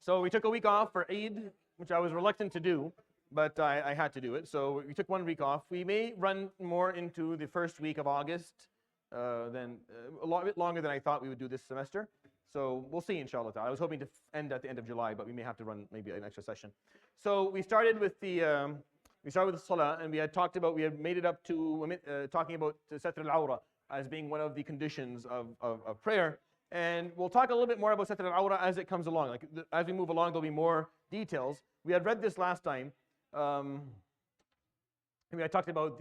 So we took a week off for Eid, which I was reluctant to do, but I had to do it. So we took 1 week off. We may run more into the first week of August, than a bit longer than I thought we would do this semester. So we'll see, inshallah. I was hoping to end at the end of July, but we may have to run maybe an extra session. So we started with the salah, and we had made it up to talking about satr al-awra as being one of the conditions of prayer. And we'll talk a little bit more about satr al-awra as it comes along. Like as we move along, there'll be more details. We had read this last time. I talked about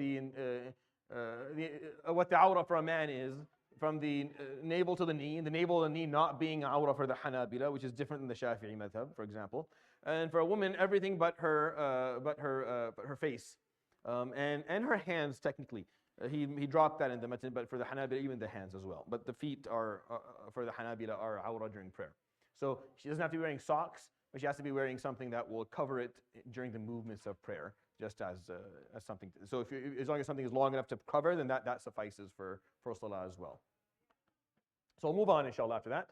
what the awra for a man is, from the navel to the knee, the navel and the knee not being awra for the Hanabila, which is different than the Shafi'i madhab, for example. And for a woman, everything but her face, and her hands technically. He dropped that in the matn, but for the Hanabila, even the hands as well. But the feet are for the Hanabila are awra during prayer. So she doesn't have to be wearing socks, but she has to be wearing something that will cover it during the movements of prayer, just as something. So as long as something is long enough to cover, then that suffices for salah as well. So we'll move on, inshallah, after that.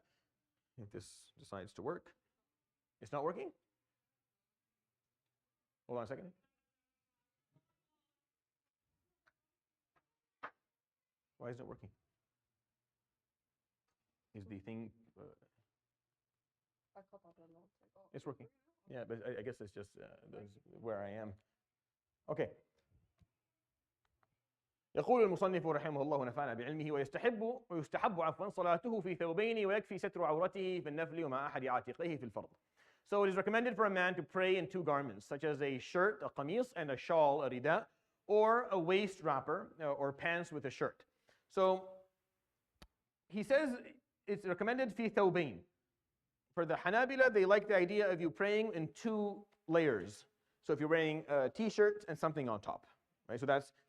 If this decides to work. It's not working? Hold on a second. Why isn't it working? Is the thing... it's working. Yeah, but I guess it's just where I am. Okay. يقول المصنف رحمه الله ونفعنا بعلمه ويستحب عفوا صلاته في ثوبين ويكفي ستر عورته في النفل ومع أحد عاتقيه في الفرض. So it is recommended for a man to pray in 2 garments, such as a shirt, a qamis, and a shawl, a rida, or a waist wrapper, or pants with a shirt. So he says it's recommended fi thawbain. For the Hanabila, they like the idea of you praying in 2 layers. So if you're wearing a t-shirt and something on top, right?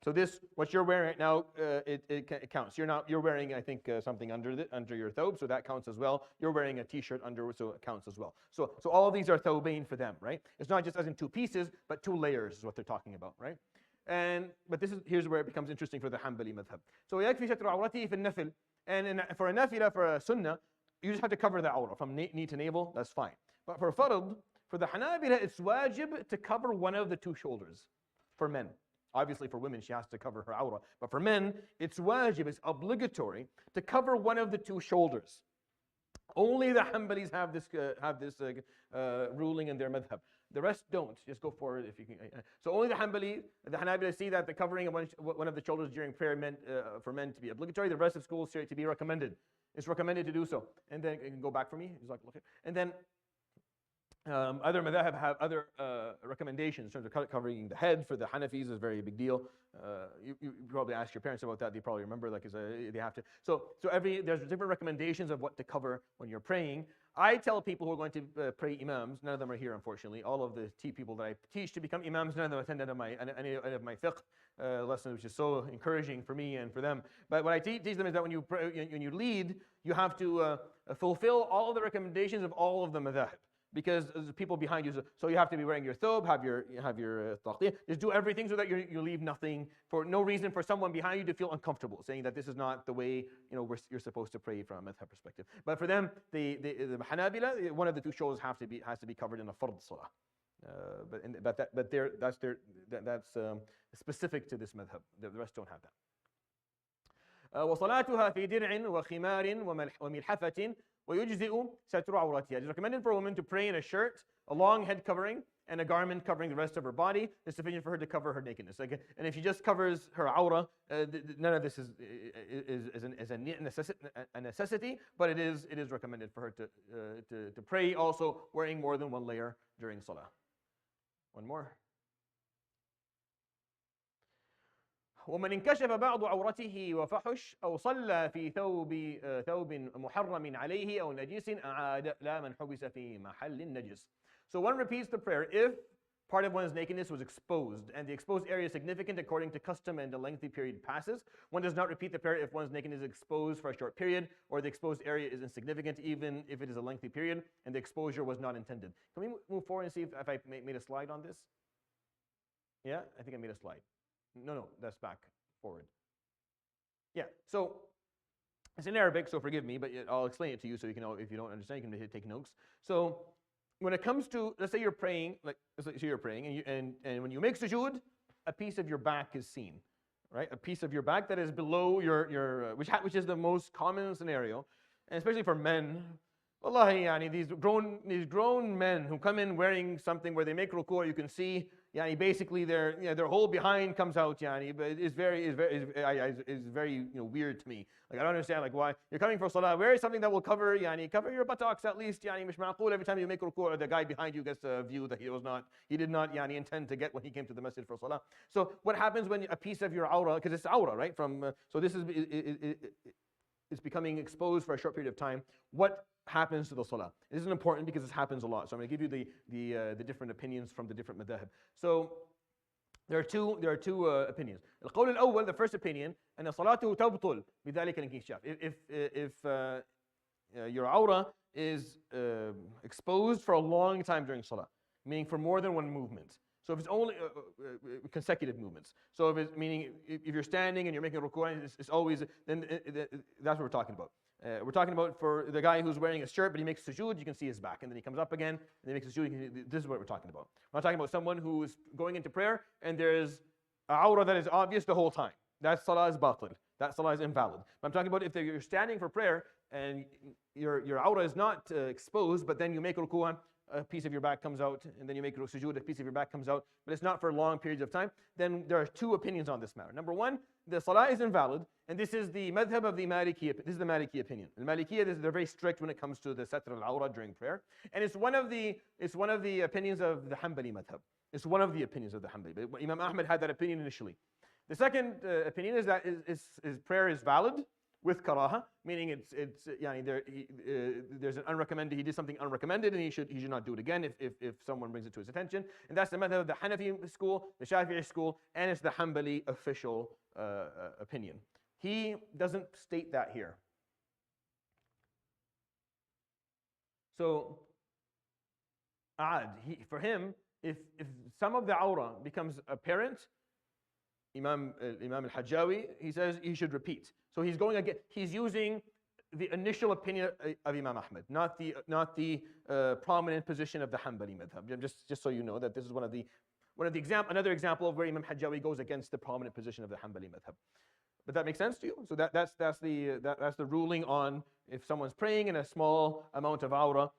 So this what you're wearing right now, it counts. You're wearing, I think, something under your thobe, so that counts as well. You're wearing a t-shirt under, so it counts as well. So all of these are thawbain for them, right? It's not just as in 2 pieces, but 2 layers is what they're talking about, right? But here's where it becomes interesting for the Hanbali madhab. So يكفي ستر عورته في النفل, and for a nafila, for a sunnah, you just have to cover the awra from knee to navel. That's fine. But for fard, for the Hanabila, it's wajib to cover one of the 2 shoulders. For men, obviously for women, she has to cover her awra. But for men, it's wajib, it's obligatory to cover one of the 2 shoulders. Only the Hanbalis have this ruling in their madhab. The rest don't. Just go for it if you can. So only the Hanabila see that the covering of one of the shoulders during prayer meant for men to be obligatory. The rest of schools say it to be recommended. It's recommended to do so. And then you can go back for me. And then other madhab have other recommendations in terms of covering the head. For the Hanafis is a very big deal. You probably ask your parents about that. They probably remember, they have to. So there's different recommendations of what to cover when you're praying. I tell people who are going to pray imams, none of them are here, unfortunately. All of the people that I teach to become imams, none of them attend any of my fiqh lessons, which is so encouraging for me and for them. But what I teach them is that when you lead, you have to fulfill all of the recommendations of all of the madhab. Because there's people behind you, so you have to be wearing your thobe, have your taqiyah, just do everything so that you leave nothing, for no reason for someone behind you to feel uncomfortable, saying that this is not the way you're supposed to pray from a madhab perspective. But for them, the Hanabila, one of the 2 shoulders has to be covered in a fard salah. That's specific to this madhab. The rest don't have that. وصلاتها في درع وخمار وملحفة ويجزئ ستر عورتها. It is recommended for a woman to pray in a shirt, a long head covering, and a garment covering the rest of her body. It's sufficient for her to cover her nakedness. And if she just covers her awra, none of this is a necessity, but it is recommended for her to pray also wearing more than 1 layer during salah. One more. ومن انكشف بعض عورته وفحش أو صلى في ثوب محرم عليه أو نجس أعاد لا من حبس في محل النجس. So one repeats the prayer if part of one's nakedness was exposed, and the exposed area is significant according to custom and a lengthy period passes. One does not repeat the prayer if one's nakedness is exposed for a short period, or the exposed area is insignificant, even if it is a lengthy period, and the exposure was not intended. Can we move forward and see if I made a slide on this? Yeah, I think I made a slide. No, that's back, forward. Yeah, so it's in Arabic, so forgive me, but I'll explain it to you so you can know if you don't understand, you can take notes. So when it comes to, let's say you're praying, like let's say you're praying, and when you make sujood, a piece of your back is seen, right? A piece of your back that is below which is the most common scenario, and especially for men. Wallahi, yani, these grown men who come in wearing something where they make ruku', you can see, yani, basically their whole behind comes out, yani, but it's very weird to me. Like, I don't understand, like, why you're coming for salah, wear something that will cover your buttocks at least, yani, mish ma'qul. Every time you make ruku', the guy behind you gets a view that he did not yani, intend to get when he came to the masjid for salah. So what happens when a piece of your aura, because it's aura, right? So this is it's becoming exposed for a short period of time. What happens to the salah? This is important because this happens a lot. So I'm going to give you the different opinions from the different madhahib. So there are two opinions. القول الأول, the first opinion, أن صلاته تبطل بذلك الانكشاف. If your aura is exposed for a long time during salah, meaning for more than one movement. So if it's only consecutive movements. So if it's meaning if you're standing and you're making ruku', it's always, then that's what we're talking about. We're talking about for the guy who's wearing a shirt, but he makes sujood, you can see his back, and then he comes up again, and then he makes sujood. This is what we're talking about. We're not talking about someone who is going into prayer and there's a aura that is obvious the whole time. That salah is batil. That salah is invalid. But I'm talking about if you're standing for prayer and your aura is not exposed, but then you make ruku', a piece of your back comes out, and then you make sujood, a piece of your back comes out, but it's not for long periods of time, then there are two opinions on this matter. Number one, the salah is invalid, and this is the madhab of the Maliki. This is the Maliki opinion. The Malikiyya, they're very strict when it comes to the satr al-awra during prayer, and it's one of the opinions of the Hanbali madhab. It's one of the opinions of the Hanbali. But Imam Ahmed had that opinion initially. The second opinion is that his prayer is valid with karaha, meaning there's an unrecommended, he did something unrecommended, and he should not do it again if someone brings it to his attention. And that's the method of the Hanafi school, the Shafi'i school, and it's the Hanbali official opinion. He doesn't state that here. So, for him, if some of the aura becomes apparent, Imam al-Hajjawi, he says he should repeat. So he's going again. He's using the initial opinion of Imam Ahmed, not the prominent position of the Hanbali madhab. Just so you know that this is another example of where Imam Hajjawi goes against the prominent position of the Hanbali madhab. But that makes sense to you? So that's the ruling on if someone's praying and a small amount of aura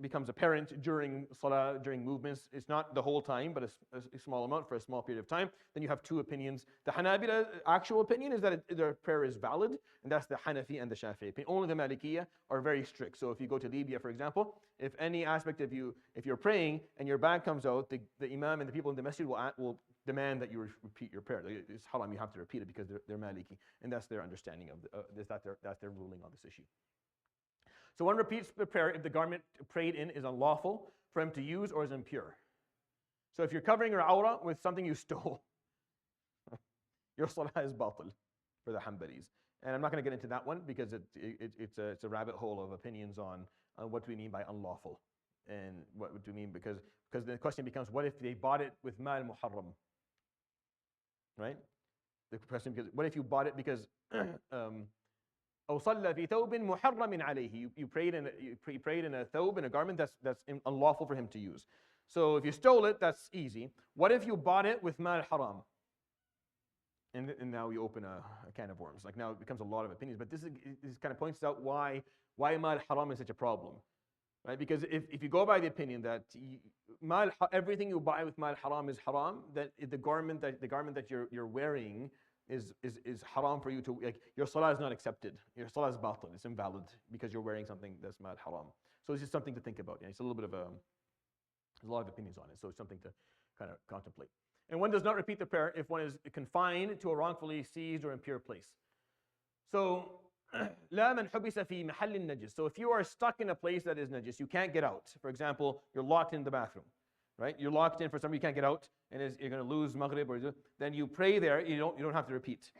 becomes apparent during salah, during movements. It's not the whole time, but a small amount for a small period of time. Then you have two opinions. The Hanabila actual opinion is that their prayer is valid, and that's the Hanafi and the Shafi'i opinion. Only the Malikiyya are very strict. So if you go to Libya, for example, if any aspect of if you're praying and your back comes out, the Imam and the people in the masjid will demand that you repeat your prayer. It's haram, you have to repeat it because they're Maliki, and that's their understanding of that's their ruling on this issue. So one repeats the prayer if the garment prayed in is unlawful for him to use or is impure. So if you're covering your aura with something you stole, your salah is batil for the Hanbalis. And I'm not going to get into that one because it's a rabbit hole of opinions on what do we mean by unlawful, and what do we mean because the question becomes, what if they bought it with mal muharram, right? The question becomes, what if you bought it because أو صلى في ثوب محرم عليه. You prayed in a thawb, in a garment that's unlawful for him to use. So if you stole it, that's easy. What if you bought it with mal haram? And now you open a can of worms. Like now it becomes a lot of opinions. But this kind of points out why mal haram is such a problem, right? Because if you go by the opinion that everything you buy with mal haram is haram, that the garment that you're wearing is haram for you to, like, your salah is not accepted. Your salah is batil. It's invalid because you're wearing something that's mal haram. So it's just something to think about. It's a little bit of there's a lot of opinions on it. So it's something to kind of contemplate. And one does not repeat the prayer if one is confined to a wrongfully seized or impure place. So لا من حبس في محل النجس. So if you are stuck in a place that is najis, you can't get out. For example, you're locked in the bathroom. Right? You're locked in for some reason, you can't get out, and you're going to lose Maghrib, then you pray there, you don't have to repeat.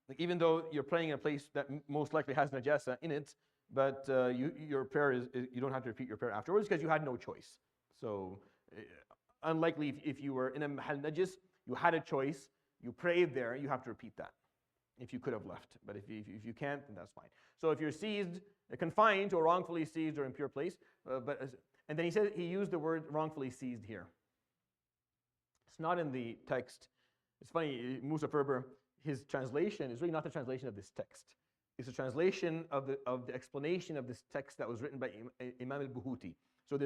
Like, even though you're praying in a place that most likely has najasa in it, but your prayer you don't have to repeat your prayer afterwards because you had no choice. So unlikely if you were in a mahal najis, you had a choice, you prayed there, you have to repeat that if you could have left. But if you can't, then that's fine. So if you're confined to a wrongfully seized or impure place, And then he said he used the word wrongfully seized here. It's not in the text. It's funny, Musa Ferber, his translation is really not the translation of this text. It's a translation of the explanation of this text that was written by Imam al-Buhuti. So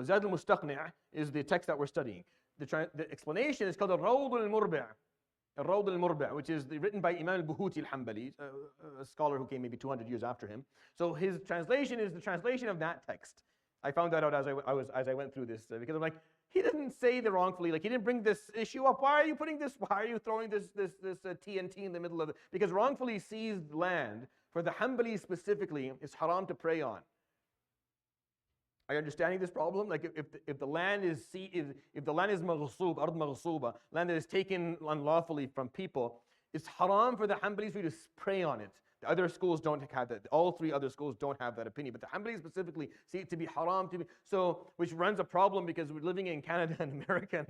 Zad al-Mustaqni' is the text that we're studying. The explanation is called Al-Rawd al-Murbi'. Al-Rawd al-Murbi', which is written by Imam al-Buhuti al-Hanbali, a scholar who came maybe 200 years after him. So his translation is the translation of that text. I found that out as I went through this because I'm like, he didn't say the wrongfully, like he didn't bring this issue up. Why are you putting this? Why are you throwing this TNT in the middle of it? Because wrongfully seized land for the Hanbali specifically is haram to pray on. Are you understanding this problem? Like if the land is maghsoob, ard maghsooba, land that is taken unlawfully from people, it's haram for the Hanbalis for you to pray on it. The other schools don't have that. All three other schools don't have that opinion. But the Hanbali specifically see it to be haram to be so, which runs a problem because we're living in Canada and America.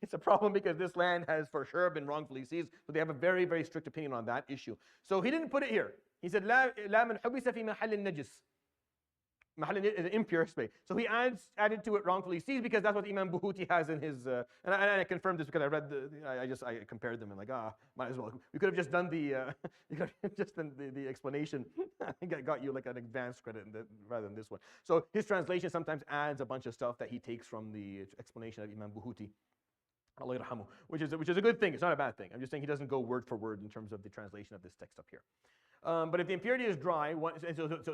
It's a problem because this land has for sure been wrongfully seized. So they have a very, very strict opinion on that issue. So he didn't put it here. He said, لا من حبس في محل النجس. Mahal is an impure space. So he added to it wrongfully seized because that's what Imam Buhuti has in his, and I confirmed this because I read I compared them and like, might as well. We could have just done the explanation. I think I got you like an advanced credit rather than this one. So his translation sometimes adds a bunch of stuff that he takes from the explanation of Imam Buhuti, Allah yarhamu, which is a good thing. It's not a bad thing. I'm just saying he doesn't go word for word in terms of the translation of this text up here. But if the impurity is dry,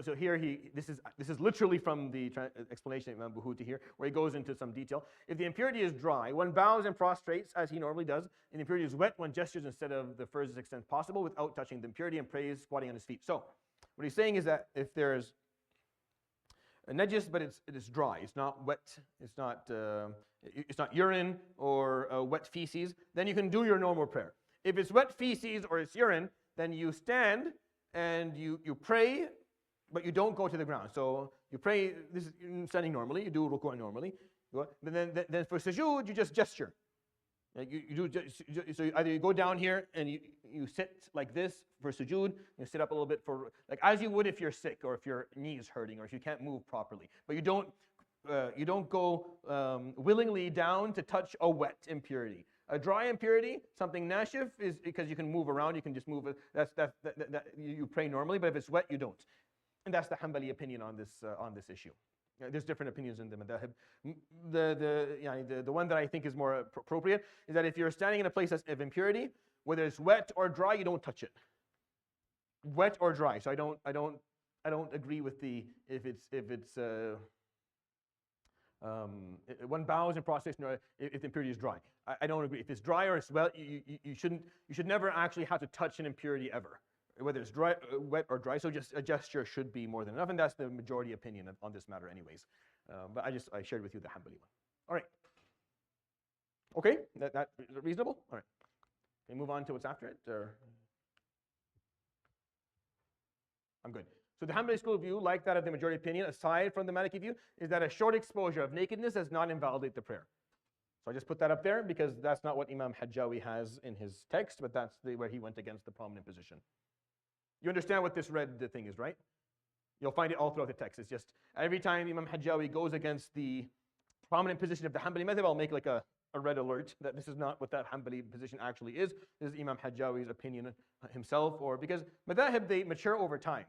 so here this is literally from the explanation of Imam Buhuti here, where he goes into some detail. If the impurity is dry, one bows and prostrates as he normally does. And the impurity is wet, one gestures instead of the furthest extent possible without touching the impurity and prays squatting on his feet. So what he's saying is that if there's a najis, but it is dry, it's not wet, it's not urine or wet feces, then you can do your normal prayer. If it's wet feces or it's urine, then you stand and you pray, but you don't go to the ground. So you pray, this is standing normally, you do ruku' normally. But then for sujood, you just gesture. Like so either you go down here and you sit like this for sujood, you sit up a little bit for, like as you would if you're sick or if your knee is hurting or if you can't move properly. But you don't go willingly down to touch a wet impurity. A dry impurity, something nashif, is because you can move around, you can just move it. You pray normally, but if it's wet, you don't. And that's the Hanbali opinion on this issue. There's different opinions in the madhab. The one that I think is more appropriate is that if you're standing in a place of impurity, whether it's wet or dry, you don't touch it. Wet or dry. So I don't agree with the if it's one bows and prostrates if the impurity is dry. I don't agree. If it's dry or it's wet, you should never actually have to touch an impurity ever, whether it's dry, wet or dry. So just a gesture should be more than enough, and that's the majority opinion on this matter, anyways. But I shared with you the Hanbali one. All right. Okay, that is it reasonable? All right. Can we move on to what's after it? Or? I'm good. So the Hanbali school view, like that of the majority opinion, aside from the Maliki view, is that a short exposure of nakedness does not invalidate the prayer. So I just put that up there because that's not what Imam Hajjawi has in his text, but that's where he went against the prominent position. You understand what this red thing is, right? You'll find it all throughout the text. It's just every time Imam Hajjawi goes against the prominent position of the Hanbali madhab, I'll make like a red alert that this is not what that Hanbali position actually is. This is Imam Hajjawi's opinion himself, or because madhab, they mature over time.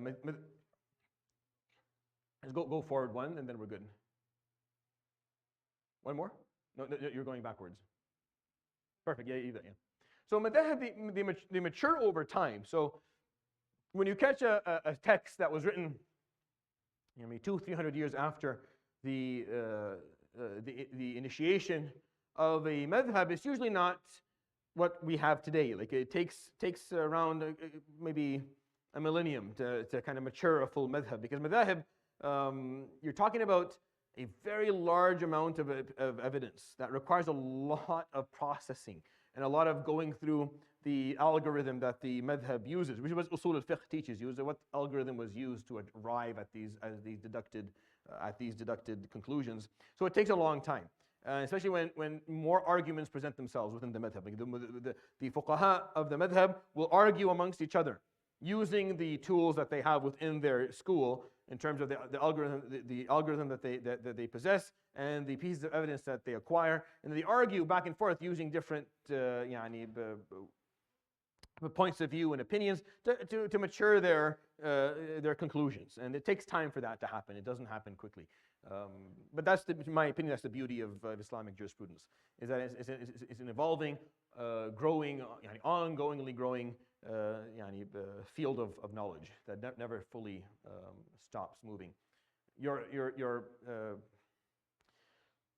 Let's go forward one, and then we're good. One more? No, you're going backwards. Perfect. Yeah. So madhab, they mature over time. So when you catch a text that was written, 200-300 years after the initiation of a madhab, it's usually not what we have today. Like it takes around maybe a millennium to kind of mature a full madhab, because madhab, you're talking about a very large amount of evidence that requires a lot of processing and a lot of going through the algorithm that the madhab uses, which is what usul al-fiqh teaches you, is what algorithm was used to arrive at these deducted conclusions. So it takes a long time, especially when more arguments present themselves within the madhab. Like the fuqaha of the madhab will argue amongst each other. using the tools that they have within their school in terms of the algorithm that they possess and the pieces of evidence that they acquire, and they argue back and forth using different points of view and opinions to mature their conclusions. And it takes time for that to happen. It doesn't happen quickly. But that's, in my opinion, that's the beauty of Islamic jurisprudence, is that it's an evolving, growing, ongoingly growing field of knowledge that never fully stops moving. Your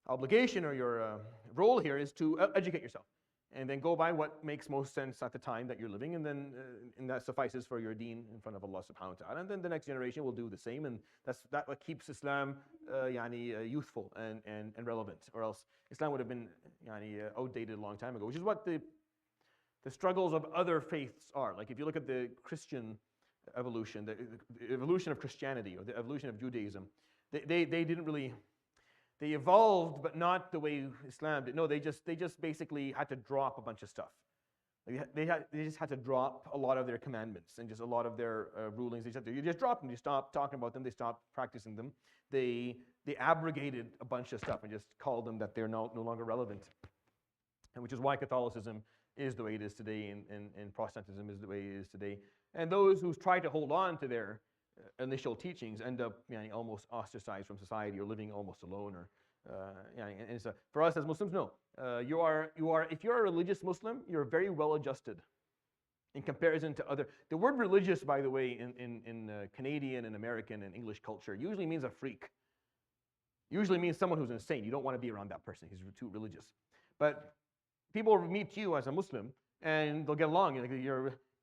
obligation or your role here is to educate yourself, and then go by what makes most sense at the time that you're living, and then and that suffices for your deen in front of Allah subhanahu wa ta'ala. And then the next generation will do the same, and that's what keeps Islam youthful and relevant, or else Islam would have been outdated a long time ago, which is what the struggles of other faiths are. Like if you look at the Christian evolution, the evolution of Christianity or the evolution of Judaism, they didn't really, they evolved, but not the way Islam did. No, they just basically had to drop a bunch of stuff. They just had to drop a lot of their commandments and just a lot of their rulings. You just drop them. You stop talking about them. They stop practicing them. They abrogated a bunch of stuff and just called them that they're no longer relevant. And which is why Catholicism is the way it is today, and Protestantism is the way it is today. And those who try to hold on to their initial teachings end up almost ostracized from society or living almost alone. Or and so for us as Muslims, no, you are if you're a religious Muslim, you're very well adjusted in comparison to other. The word religious, by the way, in Canadian and American and English culture, usually means a freak. Usually means someone who's insane. You don't want to be around that person. He's too religious. But people meet you as a Muslim and they'll get along.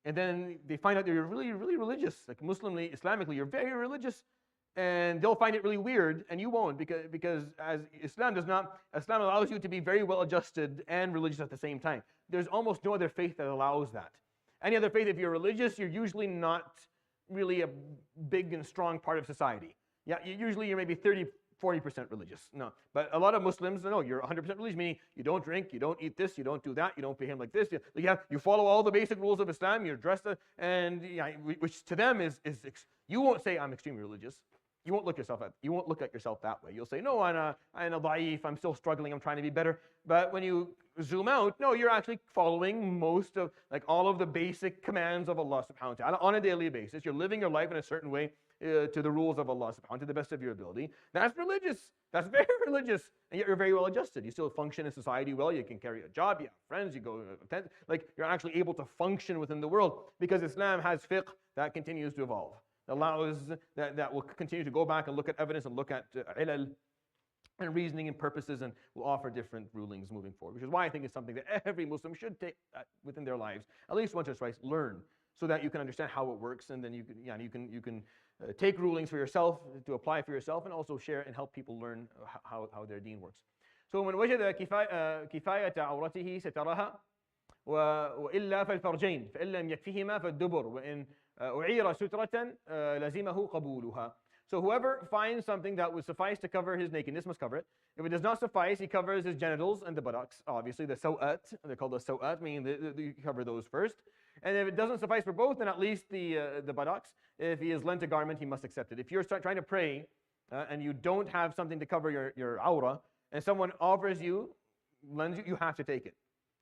And then they find out that you're really, really religious. Like Muslimly, Islamically, you're very religious, and they'll find it really weird, and you won't, because as Islam allows you to be very well adjusted and religious at the same time. There's almost no other faith that allows that. Any other faith, if you're religious, you're usually not really a big and strong part of society. Yeah, usually you're maybe 40% religious. No, but a lot of Muslims, no, you're 100% religious, meaning you don't drink, you don't eat this, you don't do that, you don't behave like this. You follow all the basic rules of Islam, you're dressed, and which to them is you won't say I'm extremely religious. You won't look at yourself that way. You'll say, no, I'm da'if, I'm still struggling, I'm trying to be better. But when you zoom out, no, you're actually following most of, all of the basic commands of Allah subhanahu wa ta'ala on a daily basis. You're living your life in a certain way to the rules of Allah subhanahu wa ta'ala to the best of your ability. That's religious. That's very religious. And yet you're very well adjusted. You still function in society well. You can carry a job, you have friends, you go attend. You're actually able to function within the world because Islam has fiqh that continues to evolve. Allows that will continue to go back and look at evidence and look at ilal and reasoning and purposes, and will offer different rulings moving forward, which is why I think it's something that every Muslim should take within their lives at least once or twice, learn, so that you can understand how it works, and then you can take rulings for yourself, to apply for yourself, and also share and help people learn how their deen works. So من وجد كفاية عورته سترها وإلا فالفرجين فإن لم يكفهما فالدبر وإن أعير سترة لزمه قبولها. So whoever finds something that would suffice to cover his nakedness must cover it. If it does not suffice, he covers his genitals and the buttocks. Obviously, the sawat, they're called the sawat, meaning you cover those first. And if it doesn't suffice for both, then at least the buttocks. If he is lent a garment, he must accept it. If you're trying to pray and you don't have something to cover your aura, and someone offers you, lends you, you have to take it.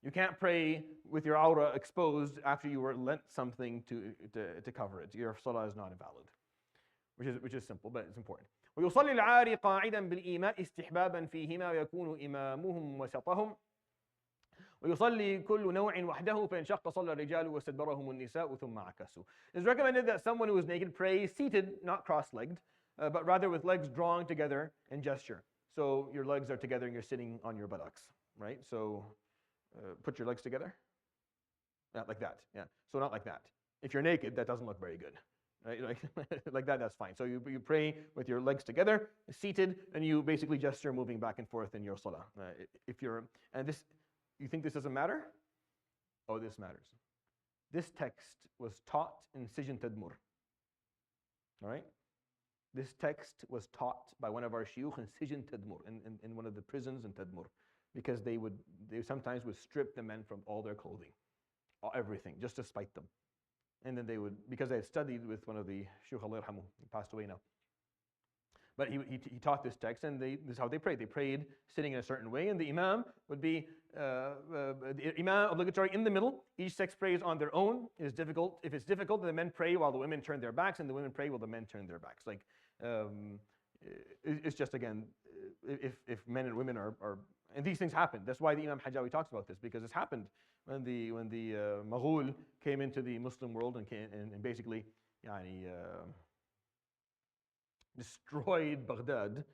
You can't pray with your aura exposed after you were lent something to cover it. Your salah is not invalid. Which is simple, but it's important. ويصلي العاري قاعدا بالإيماء استحبابا فيهما ويكون إمامهم وسطهم ويصلي كل نوع وحده فإن شق صلى الرجال واستدبرهم النساء ثم عكسوا. It's recommended that someone who is naked prays seated, not cross-legged, but rather with legs drawn together in gesture. So your legs are together and you're sitting on your buttocks, right? So put your legs together. Not like that, yeah. So not like that. If you're naked, that doesn't look very good. Right? Like that, that's fine. So you pray with your legs together, seated, and you basically gesture moving back and forth in your salah. You think this doesn't matter? Oh, this matters. This text was taught in Sijn Tadmur. All right? This text was taught by one of our shuyukh in Sijn Tadmur, in one of the prisons in Tadmur, because they sometimes would strip the men from all their clothing, everything, just to spite them. And then they would, because I had studied with one of the Shaykh Allah yarhamu, he passed away now. But he taught this text, and this is how they prayed. They prayed sitting in a certain way, and the imam would be the imam obligatory in the middle. Each sex prays on their own. It is difficult. If it's difficult, then the men pray while the women turn their backs, and the women pray while the men turn their backs. Like it's just, again, if men and women are and these things happen. That's why the Imam Hajawi talks about this, because it's happened when the Mughal came into the Muslim world and basically destroyed Baghdad,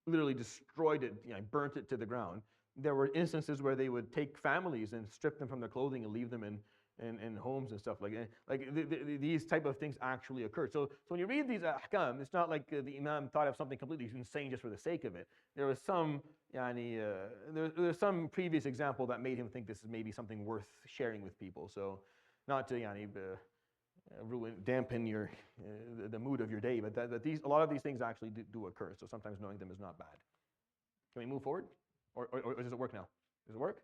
literally destroyed it, burnt it to the ground. There were instances where they would take families and strip them from their clothing and leave them in homes and stuff like that. These type of things actually occurred. So when you read these ahkam, it's not like the Imam thought of something completely insane just for the sake of it. There was some there's some previous example that made him think this is maybe something worth sharing with people. So not to dampen your the mood of your day, but a lot of these things actually do occur. So sometimes knowing them is not bad. Can we move forward, or does it work now? Does it work?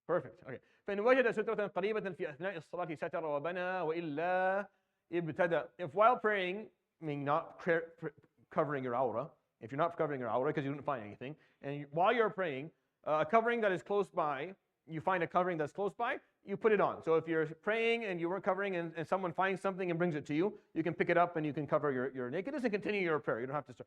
Perfect. Okay. فإن وجد سترة قريبة في أثناء الصلاة ستر وبنى وإلا ابتدأ. If while praying, meaning not covering your aura, if you're not covering your aura because you didn't find anything, and while you're praying, a covering that is close by, you find a covering that's close by, you put it on. So if you're praying and you weren't covering and someone finds something and brings it to you, you can pick it up and you can cover your nakedness and continue your prayer. You don't have to start.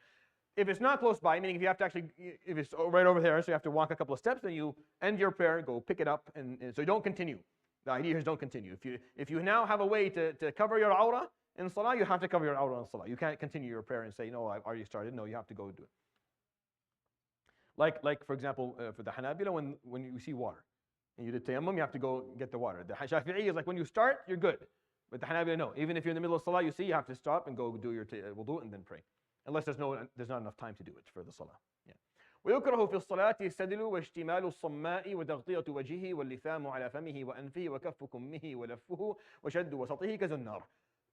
If it's not close by, meaning if you have to actually, if it's right over there, so you have to walk a couple of steps, then you end your prayer, go pick it up, and so you don't continue. The idea is don't continue. If you now have a way to cover your aura in salah, you have to cover your aura in salah. You can't continue your prayer and say, no, I've already started. No, you have to go do it. Like for example, for the Hanabila, when you see water, and you did tayammum, you have to go get the water. The Shafi'i is like when you start, you're good. But the Hanabila, no. Even if you're in the middle of salah, you see, you have to stop and go do your wudu and then pray. Unless there's not enough time to do it for the salah. Yeah. ويكره في الصلاة السدل واشتمال الصماء وتغطية وجهه واللثام على فمه وأنفه وكف كمه ولفه وشد وسطه كزنار.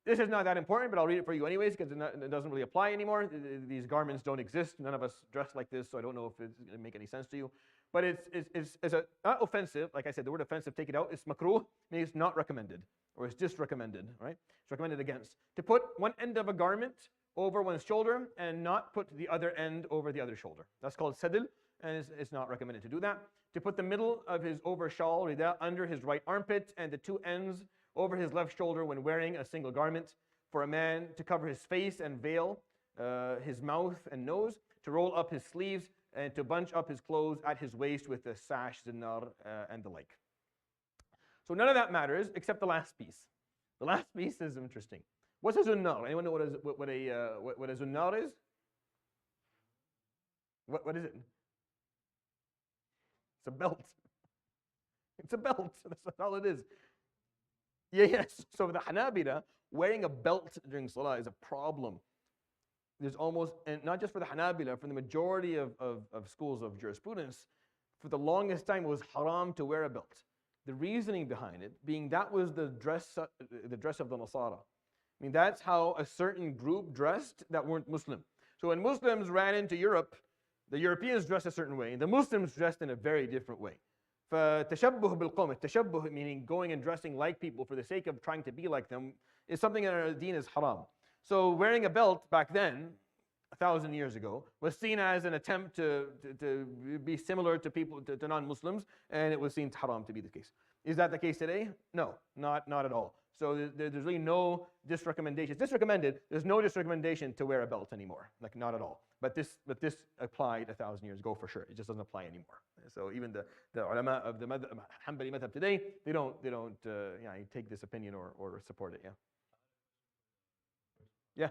This is not that important, but I'll read it for you anyways because it doesn't really apply anymore. These garments don't exist. None of us dress like this, so I don't know if it's going to make any sense to you. But it's not offensive. Like I said, the word offensive, take it out. It's makruh, means it's not recommended, or it's disrecommended, right? It's recommended against. To put one end of a garment over one's shoulder and not put the other end over the other shoulder. That's called sadl, and it's not recommended to do that. To put the middle of his over shawl rida under his right armpit and the two ends over his left shoulder when wearing a single garment. For a man to cover his face and veil his mouth and nose, to roll up his sleeves and to bunch up his clothes at his waist with a sash, zinnar, and the like. So none of that matters except the last piece. The last piece is interesting. What's a zunnar? Anyone know what a zunnar is? What is it? It's a belt. It's a belt. That's all it is. Yes. So for the Hanabila, wearing a belt during salah is a problem. There's almost, and not just for the Hanabila, for the majority of schools of jurisprudence, for the longest time it was haram to wear a belt. The reasoning behind it being that was the dress of the Nasara. I mean, that's how a certain group dressed that weren't Muslim. So when Muslims ran into Europe, the Europeans dressed a certain way, and the Muslims dressed in a very different way. فَتَشَبُّهُ بِالْقَوْمِ, tashabbuh meaning going and dressing like people for the sake of trying to be like them, is something in our deen is haram. So wearing a belt back then, 1,000 years ago, was seen as an attempt to be similar to people, to non-Muslims, and it was seen haram to be the case. Is that the case today? No, not at all. So there's really no disrecommendation. It's disrecommended. There's no disrecommendation to wear a belt anymore, like not at all. But this applied 1,000 years ago for sure. It just doesn't apply anymore. So even the ulama of the Hanbali madhab today, they don't take this opinion or support it. Yeah. Yeah.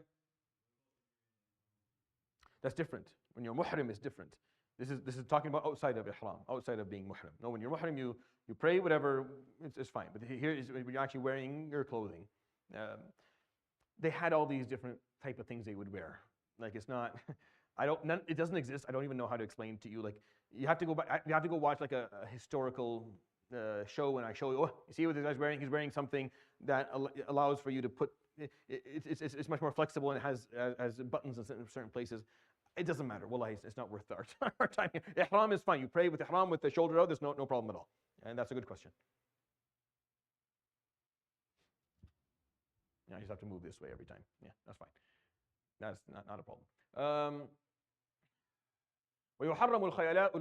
That's different. When you're muhrim, it's different. This is talking about outside of ihram, outside of being muhrim. No, when you're muhrim, you pray whatever, it's fine. But here is when you're actually wearing your clothing. They had all these different type of things they would wear. Like it's not, it doesn't exist. I don't even know how to explain to you. Like you have to go back, you have to go watch like a historical show, and I show you. Oh, you see what this guy's wearing? He's wearing something that allows for you to put. It's much more flexible and it has buttons in certain places. It doesn't matter. Wallahi, it's not worth our time. Ihram is fine. You pray with ihram with the shoulder out. There's no problem at all. And that's a good question. You just have to move this way every time. Yeah, that's fine. That's not a problem. ويحرم الخيلاء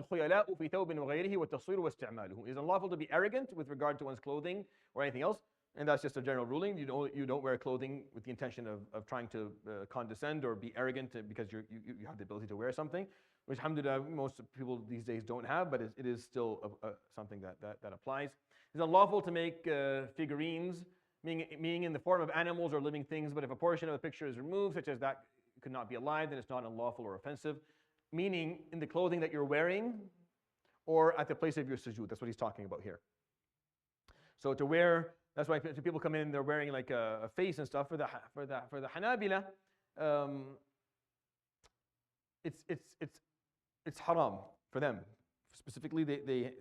في ثوب وغيره والتصوير واستعماله. It is unlawful to be arrogant with regard to one's clothing or anything else, and that's just a general ruling. You don't wear clothing with the intention of trying to condescend or be arrogant because you have the ability to wear something, which alhamdulillah most people these days don't have, but it is still something that applies. It's unlawful to make figurines, meaning in the form of animals or living things, but if a portion of the picture is removed, such as that could not be alive, then it's not unlawful or offensive. Meaning in the clothing that you're wearing or at the place of your sujood. That's what he's talking about here. So to wear, that's why people come in, they're wearing like a face and stuff. For the Hanabila, it's haram for them. Specifically, the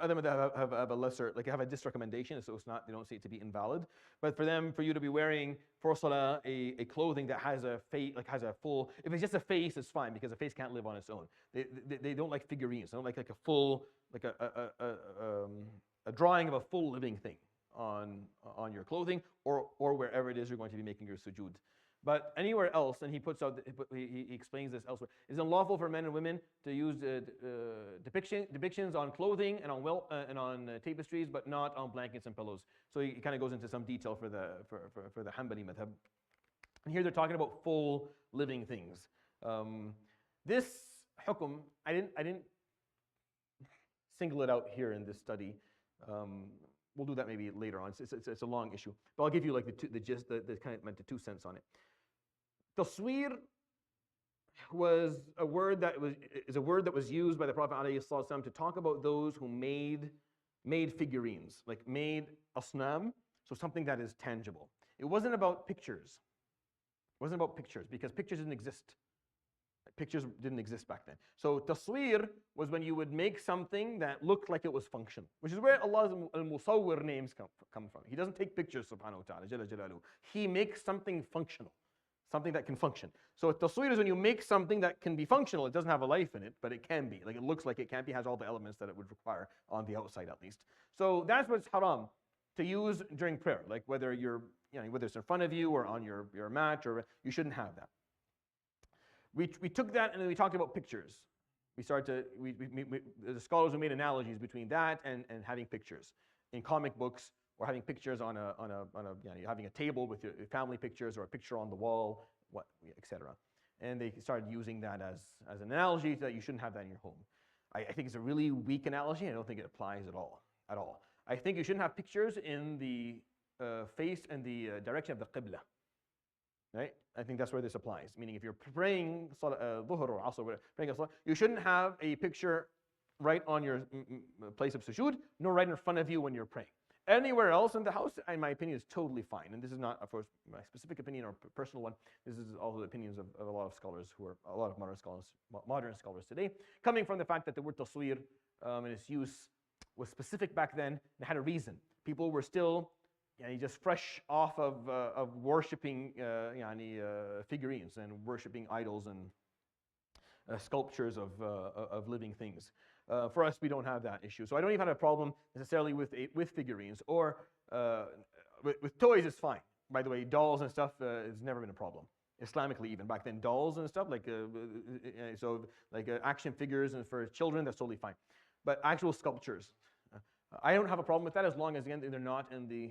other madhab have a lesser, like have a disrecommendation, so they don't see it to be invalid. But for them, for you to be wearing for salah a clothing that has a face, like has a full, if it's just a face, it's fine because a face can't live on its own. They don't like figurines. They don't like a full, like a drawing of a full living thing on your clothing or wherever it is you're going to be making your sujood. But anywhere else, and he explains this elsewhere, it's unlawful for men and women to use depictions on clothing and on tapestries, but not on blankets and pillows. So he kind of goes into some detail for the Hanbali madhab. And here they're talking about full living things. This hukum, I didn't single it out here in this study. We'll do that maybe later on. It's a long issue, but I'll give you like the gist, the kind of meant the 2 cents on it. Tasweer is a word that was used by the Prophet ﷺ to talk about those who made figurines, like made asnam, so something that is tangible. It wasn't about pictures. It wasn't about pictures because pictures didn't exist. Pictures didn't exist back then. So tasweer was when you would make something that looked like it was functional, which is where Allah's al-Musawwir names come from. He doesn't take pictures, subhanahu wa ta'ala, jalla jalaluhu. He makes something functional, something that can function. So tasweer is when you make something that can be functional. It doesn't have a life in it, but it can be. Like it looks like it can be, has all the elements that it would require on the outside at least. So that's what's haram to use during prayer. Like whether whether it's in front of you or on your mat, or you shouldn't have that. We took that and then we talked about pictures. The scholars who made analogies between that and having pictures in comic books, or having pictures on having a table with your family pictures or a picture on the wall, etc. And they started using that as an analogy that you shouldn't have that in your home. I think it's a really weak analogy. I don't think it applies at all. I think you shouldn't have pictures in the face and the direction of the qibla. Right? I think that's where this applies. Meaning, if you're praying dhuhr or asr, praying a salah, you shouldn't have a picture right on your place of sujood, nor right in front of you when you're praying. Anywhere else in the house, in my opinion, is totally fine. And this is not, of course, my specific opinion or personal one. This is also the opinions of a lot of scholars a lot of modern scholars today, coming from the fact that the word tasweer and its use was specific back then and had a reason. People were still just fresh off of worshipping figurines and worshipping idols and sculptures of living things. For us, we don't have that issue. So I don't even have a problem necessarily with figurines, or with toys is fine. By the way, dolls and stuff has never been a problem. Islamically, even back then, dolls and stuff like action figures and for children, that's totally fine. But actual sculptures, I don't have a problem with that as long as again they're not in the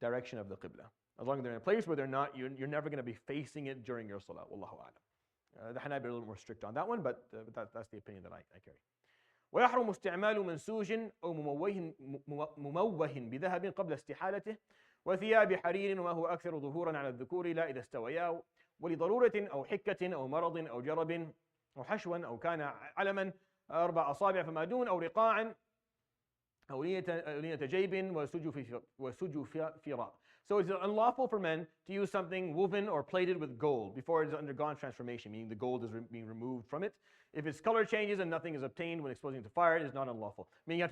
direction of the qibla. As long as they're in a place where they're not, you're never going to be facing it during your salah. Wallahu a'lam. The Hanabali are a little more strict on that one, but that's the opinion that I carry. ويحرم استعمال منسوج أو مموه بذهب قبل استحالته وثياب حرير وما هو أكثر ظهورا على الذكور لا إذا استويا ولضرورة أو حكة أو مرض أو جرب أو حشوا أو كان علما 4 أصابع فما دون أو رقاعا أو لينة جيب وسجفراء. So it's unlawful for men to use something woven or plated with gold before it has undergone transformation, meaning the gold is being removed from it. If its color changes and nothing is obtained when exposing it to fire, it is not unlawful. Meaning you have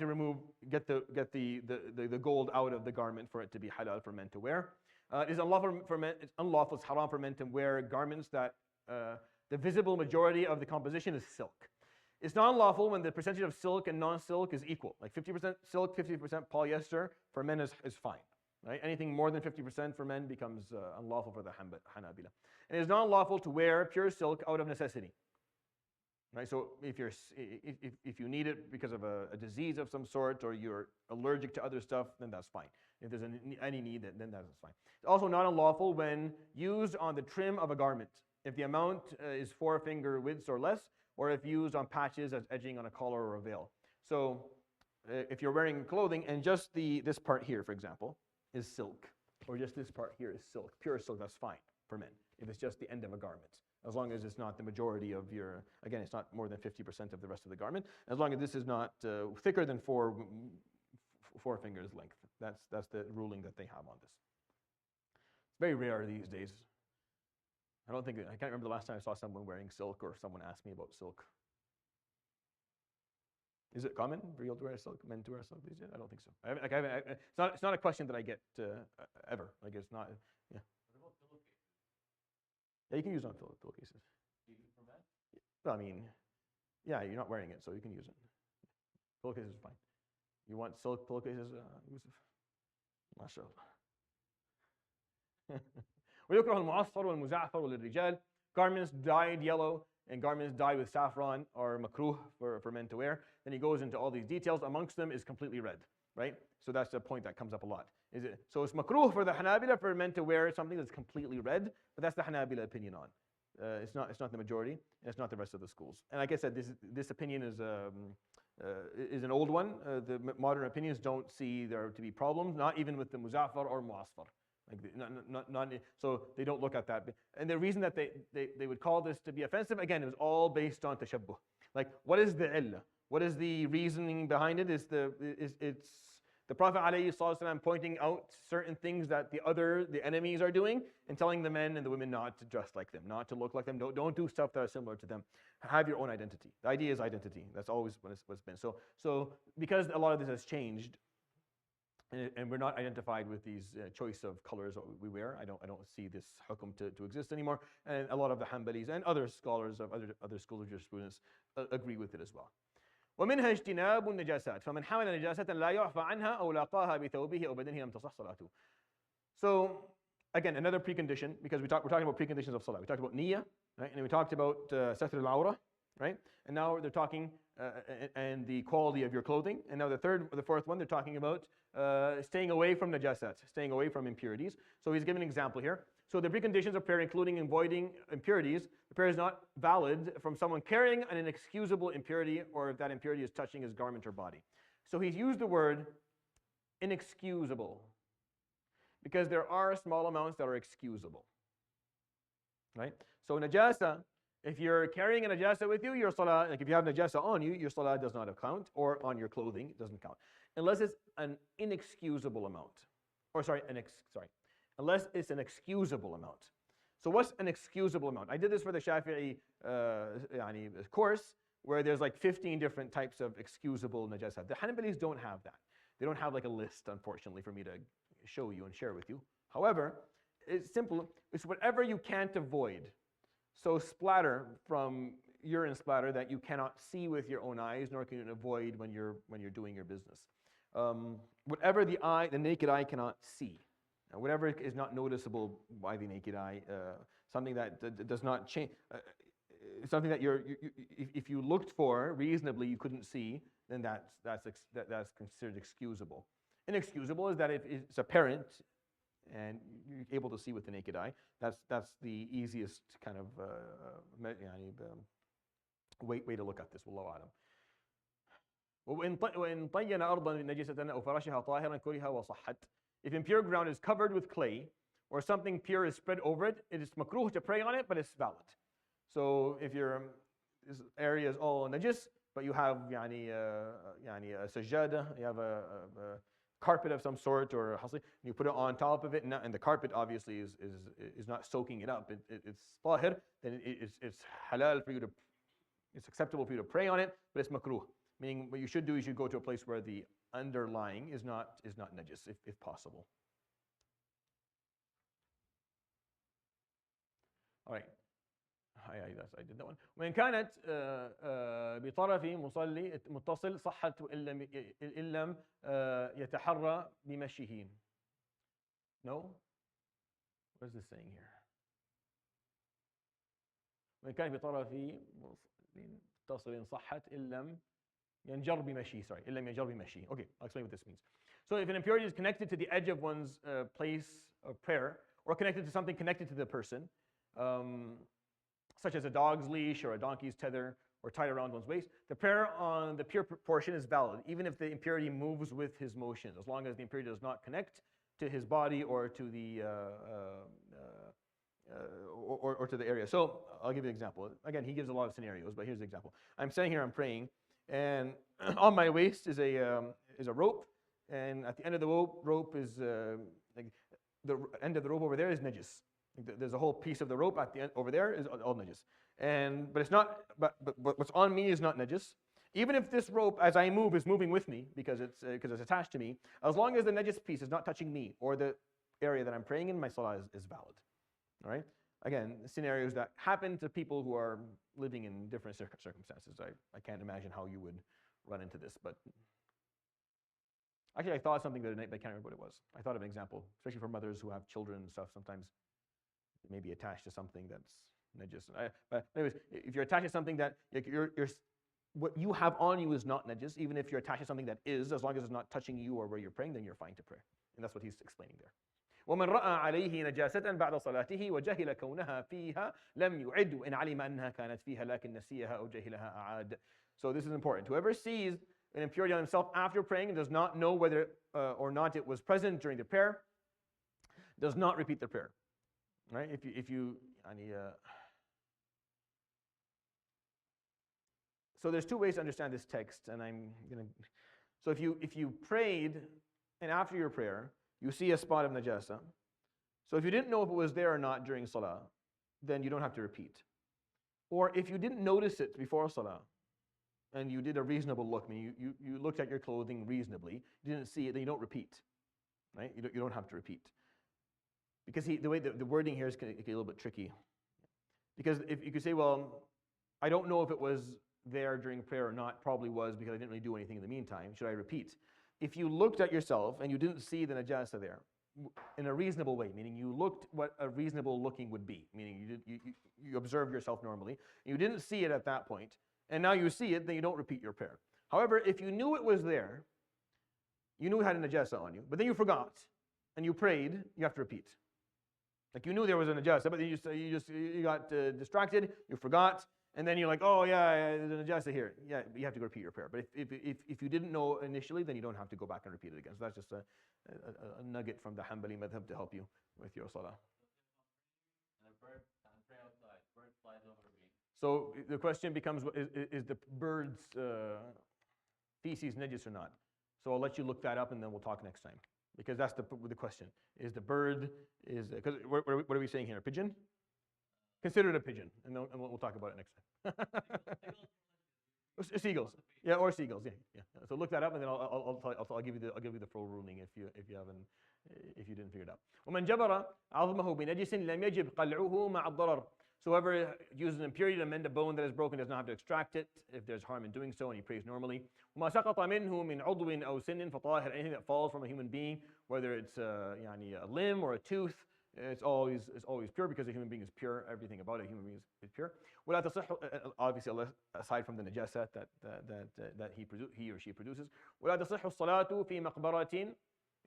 to get the gold out of the garment for it to be halal for men to wear. It is unlawful for men. It's unlawful. It's haram for men to wear garments that the visible majority of the composition is silk. It's not unlawful when the percentage of silk and non-silk is equal. Like 50% silk, 50% polyester for men is fine. Right? Anything more than 50% for men becomes unlawful for the Hanabila. And it is not lawful to wear pure silk out of necessity. Right? So if you need it because of a disease of some sort, or you're allergic to other stuff, then that's fine. If there's any need, then that's fine. It's also not unlawful when used on the trim of a garment, if the amount is 4-finger widths or less, or if used on patches as edging on a collar or a veil. So if you're wearing clothing and just this part here, for example, is silk, or just this part here is silk, pure silk, that's fine for men, if it's just the end of a garment. As long as it's not the majority of again, it's not more than 50% of the rest of the garment. As long as this is not thicker than 4 fingers length. That's the ruling that they have on this. It's very rare these days. I can't remember the last time I saw someone wearing silk, or someone asked me about silk. Is it common for you to wear silk, men to wear silk these days? I don't think so. It's not a question that I get ever. Like, it's not. Yeah. What about pillowcases? Yeah, you can use it on pillowcases. Do you use for men? Well, I mean, yeah, you're not wearing it, so you can use it. Pillowcases is fine. You want silk pillowcases, Yusuf? MashaAllah. ويكره المعصفر والمزعفر للرجال. Garments dyed yellow and garments dyed with saffron are makruh for men to wear. Then he goes into all these details. Amongst them is completely red, right? So that's a point that comes up a lot. So it's makruh for the Hanabila for men to wear something that's completely red, but that's the Hanabila opinion on. It's not the majority, and it's not the rest of the schools. And like I said, this opinion is an old one. The modern opinions don't see there to be problems, not even with the muzaffar or muasfar. Like so they don't look at that. And the reason that they would call this to be offensive, again, it was all based on tashabbuh. Like, what is the illah? What is the reasoning behind it? It's the Prophet ﷺ pointing out certain things that the enemies are doing, and telling the men and the women not to dress like them, not to look like them, don't do stuff that are similar to them. Have your own identity. The idea is identity. That's always what it's been. So because a lot of this has changed, and we're not identified with these choice of colors that we wear, I don't see this hukum to exist anymore. And a lot of the Hanbalis and other scholars of other schools of jurisprudence agree with it as well. ومنها اجتناب النجاسات فمن حمل نجاسة لا يعفى عنها أو لاقاها بثوبه أو بدنه لم تصح صلاته. So again, another precondition, because we're talking about preconditions of salah. We talked about niyyah, right? And we talked about satr al-awrah, right? And now they're talking and the quality of your clothing. And now the fourth one, they're talking about staying away from najasat, staying away from impurities. So he's giving an example here. So the preconditions of prayer, including avoiding impurities, the prayer is not valid from someone carrying an inexcusable impurity, or if that impurity is touching his garment or body. So he's used the word inexcusable, because there are small amounts that are excusable, right? So najasa, if you're carrying a najasa with you, your salah, like if you have najasa on you, your salah does not count, or on your clothing, it doesn't count. Unless it's an inexcusable amount. Unless it's an excusable amount. So what's an excusable amount? I did this for the Shafi'i course, where there's like 15 different types of excusable najasa. The Hanbalis don't have that. They don't have like a list, unfortunately, for me to show you and share with you. However, it's simple. It's whatever you can't avoid. So splatter from urine splatter that you cannot see with your own eyes, nor can you avoid when you're doing your business. Whatever the naked eye cannot see, whatever is not noticeable by the naked eye, something that does not change, something that if you looked for reasonably you couldn't see, then that's considered excusable. Inexcusable is that if it's apparent and you're able to see with the naked eye, that's the easiest kind of way to look at this. Wallahu a'lam. وإن طين أرضا نجسة أو فرشها طاهرا كره وصحت. If impure ground is covered with clay, or something pure is spread over it, it is makruh to pray on it, but it's valid. So if this area is all najis, but you have a sajada, you have a carpet of some sort, or hasli, you put it on top of it, and the carpet obviously is not soaking it up, it's tahir, then it's halal for you to, it's acceptable for you to pray on it, but it's makruh. Meaning what you should do is you go to a place where the underlying is not najis, if possible. All right. I did that one. وإن كانت بطرف مصلي متصل صحت إن لم يتحرى بمشيه. No? What is this saying here? وإن كان في طرفه متصل صحت إن لم ينجر بمشي. Sorry, إن لم ينجر بمشي. Okay, I'll explain what this means. So if an impurity is connected to the edge of one's place of prayer, or connected to something connected to the person, such as a dog's leash or a donkey's tether, or tied around one's waist, the prayer on the pure portion is valid, even if the impurity moves with his motion, as long as the impurity does not connect to his body or to the or to the area. So I'll give you an example. Again, he gives a lot of scenarios, but here's the example. I'm standing here, I'm praying, and on my waist is a rope, and at the end of the rope is like the end of the rope over there is najis. There's a whole piece of the rope at the end over there is all najis. But it's not. But what's on me is not najis. Even if this rope, as I move, is moving with me because it's attached to me, as long as the najis piece is not touching me or the area that I'm praying in, my salah is valid. All right. Again, scenarios that happen to people who are living in different circumstances. I can't imagine how you would run into this, but actually, I thought of something the other night, but I can't remember what it was. I thought of an example, especially for mothers who have children and stuff. Sometimes it may be attached to something that's najis. But anyways, if you're attached to something that what you have on you is not najis, even if you're attached to something that is, as long as it's not touching you or where you're praying, then you're fine to pray. And that's what he's explaining there. ومن رأى عليه نجاسة بعد صلاته وجهل كونها فيها لم يعد وإن علم أنها كانت فيها لكن نسيها أو جهلها أعاد. So this is important. Whoever sees an impurity on himself after praying and does not know whether or not it was present during the prayer, does not repeat the prayer. Right? If you so there's two ways to understand this text, and I'm gonna. So if you prayed and after your prayer you see a spot of najasa, so if you didn't know if it was there or not during salah, then you don't have to repeat. Or if you didn't notice it before salah, and you did a reasonable look, I mean you looked at your clothing reasonably, you didn't see it, then you don't repeat. Right? You don't have to repeat. Because the way the wording here is going to get a little bit tricky. Because if you could say, well, I don't know if it was there during prayer or not, probably was because I didn't really do anything in the meantime. Should I repeat? If you looked at yourself and you didn't see the najasa there, in a reasonable way, meaning you looked what a reasonable looking would be, meaning you observed yourself normally, you didn't see it at that point, and now you see it, then you don't repeat your prayer. However, if you knew it was there, you knew it had a najasa on you, but then you forgot, and you prayed, you have to repeat. Like you knew there was a najasa, but then you got distracted, you forgot, and then you're like, oh yeah, there's a najasa here. Yeah, you have to go repeat your prayer. But if you didn't know initially, then you don't have to go back and repeat it again. So that's just a nugget from the Hanbali madhab to help you with your salah. And a bird pray outside. Bird flies over me. So the question becomes, is the bird's feces najis or not? So I'll let you look that up, and then we'll talk next time. Because that's the question. Is the bird, because what are we saying here? A pigeon? Consider it a pigeon, and we'll talk about it next time. Seagulls, yeah, or seagulls, yeah. So look that up, and then I'll give you the full ruling if you didn't figure it out. ومن جبر عظمه بنجس لم يجب قلعه مع الضرر. So whoever uses an impurity to mend a bone that is broken does not have to extract it if there's harm in doing so, and he prays normally. وما سقط منه من عضو أو سن فطاهر. Anything that falls from a human being, whether it's a limb or a tooth, it's always pure because a human being is pure. Everything about a human being is pure. ولا تصح, obviously aside from the najasa that he or she produces. ولا تصح الصلاة في مقبرة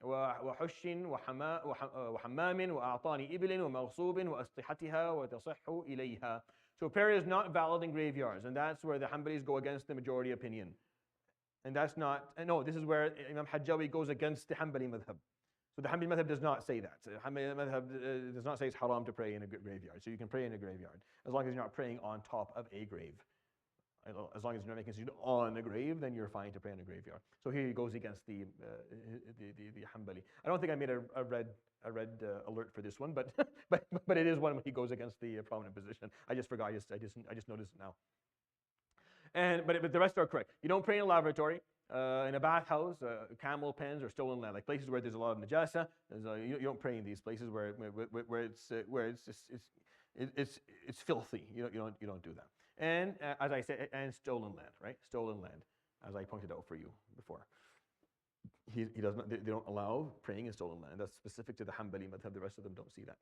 وحش وحمام وأعطان إبل ومغصوب وأسطحتها وتصح إليها. So prayer is not valid in graveyards, and that's where the Hanbalis go against the majority opinion. And that's not, no, this is where Imam Hajjawi goes against the Hanbali madhab. So the Hanbali madhab does not say that. The Hanbali madhab does not say it's haram to pray in a graveyard. So you can pray in a graveyard, as long as you're not praying on top of a grave. As long as you're not making sujood on a grave, then you're fine to pray in a graveyard. So here he goes against the Hanbali. I don't think I made a red alert for this one, but it is one when he goes against the prominent position. I just forgot. I just noticed it now. But the rest are correct. You don't pray in a lavatory, in a bathhouse, camel pens, or stolen land, like places where there's a lot of najasa. You don't pray in these places where it's filthy. You don't do that. And as I said, and stolen land, right? Stolen land, as I pointed out for you before. he does not, they don't allow praying in stolen land. That's specific to the Hanbali madhab. The rest of them don't see that.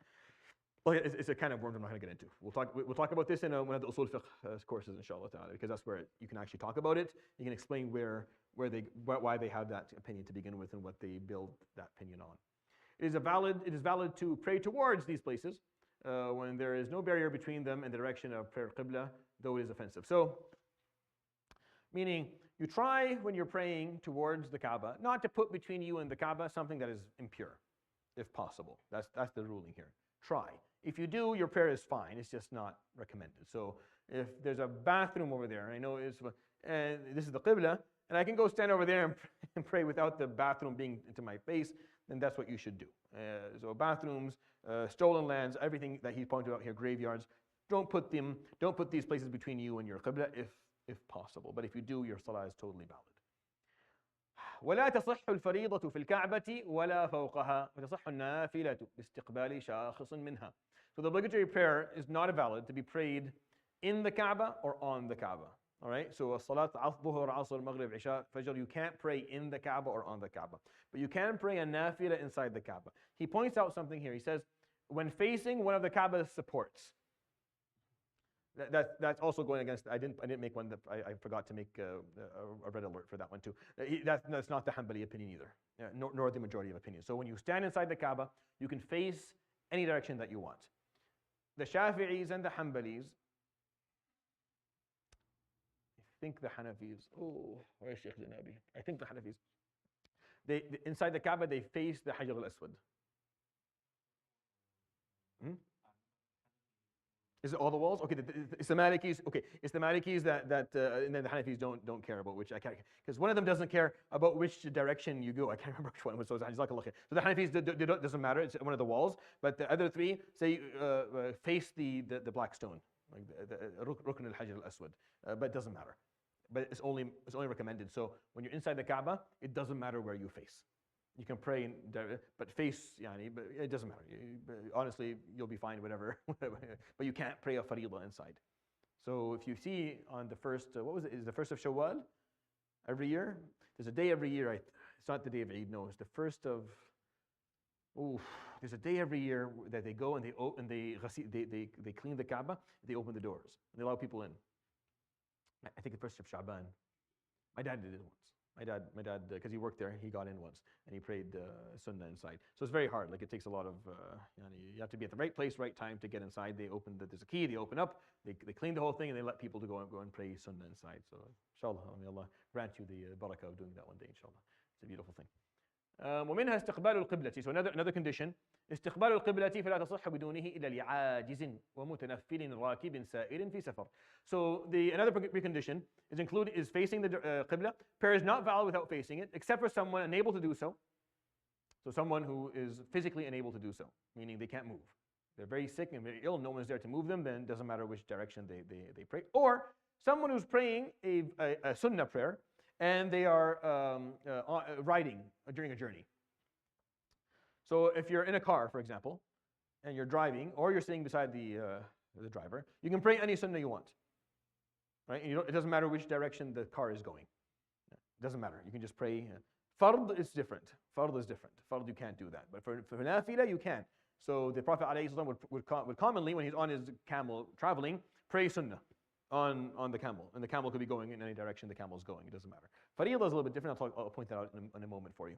Well, it's a kind of worms I'm not going to get into. We'll talk about this in one of the usul fiqh courses, inshallah ta'ala, because that's where you can actually talk about it. You can explain why they have that opinion to begin with and what they build that opinion on. It is valid to pray towards these places when there is no barrier between them and the direction of prayer qibla, though it is offensive. So, meaning you try when you're praying towards the Kaaba not to put between you and the Kaaba something that is impure, if possible. That's the ruling here. Try. If you do, your prayer is fine. It's just not recommended. So if there's a bathroom over there, I know and this is the qibla, and I can go stand over there and pray without the bathroom being into my face, then that's what you should do. So bathrooms, stolen lands, everything that he pointed out here, graveyards, don't put these places between you and your qibla if possible. But if you do, your salah is totally valid. ولا تصح الفريضة في الكعبة ولا فوقها وتصح النافلة باستقبال شاخص منها. So the obligatory prayer is not valid to be prayed in the Kaaba or on the Kaaba. All right. So salat dhuhr, asr, maghrib, isha, fajr. You can't pray in the Kaaba or on the Kaaba, but you can pray a nafila inside the Kaaba. He points out something here. He says when facing one of the Kaaba's supports. That's also going against. I didn't make one that I forgot to make a red alert for that one too. That's not the Hanbali opinion either, nor the majority of opinions. So when you stand inside the Kaaba, you can face any direction that you want. The Shafi'is and the Hanbalis, I think the Hanafis. Oh, where's Sheikh Zanabi? I think the Hanafis. They inside the Kaaba they face the Hajar al-Aswad. Is it all the walls? Okay, it's the Malikis. Okay, it's the Malikis that and then the Hanafis don't care about, which I can't, because one of them doesn't care about which direction you go. I can't remember which one it was. So the Hanafis doesn't matter. It's one of the walls, but the other three say face the black stone, like the Rukn al-Hajar al-Aswad, but it doesn't matter. But it's only recommended. So when you're inside the Kaaba, it doesn't matter where you face. You can pray, but face, but it doesn't matter. Honestly, you'll be fine, whatever. But you can't pray a faridah inside. So if you see on the first, is the first of Shawwal every year? There's a day every year. It's not the day of Eid, no. It's the first of. There's a day every year that they go and they clean the Kaaba. They open the doors and they allow people in. I think the first of Sha'ban. My dad did it once. My dad, because he worked there, he got in once and he prayed Sunnah inside. So it's very hard. Like it takes a lot of, you have to be at the right place, right time to get inside. There's a key. They open up, they clean the whole thing, and they let people to go and pray Sunnah inside. So inshallah, may Allah grant you the barakah of doing that one day. Inshallah, it's a beautiful thing. ومنها استقبال القبلة. So another condition. استقبال القبلة فلا تصح بدونه إلا لعاجز ومتنفل راكب سائر في سفر. So another precondition is facing the qibla. Prayer is not valid without facing it, except for someone unable to do so. So someone who is physically unable to do so, meaning they can't move. They're very sick and very ill. No one's there to move them. Then it doesn't matter which direction they pray. Or someone who's praying a sunnah prayer and they are riding during a journey. So if you're in a car, for example, and you're driving, or you're sitting beside the driver, you can pray any sunnah you want. Right? And it doesn't matter which direction the car is going. It doesn't matter. You can just pray. Fard is different. Fard is different. Fard, you can't do that. But for nafila, you can. So the Prophet ﷺ would commonly, when he's on his camel traveling, pray sunnah on the camel. And the camel could be going in any direction the camel is going. It doesn't matter. Faridah is a little bit different. I'll point that out in a moment for you.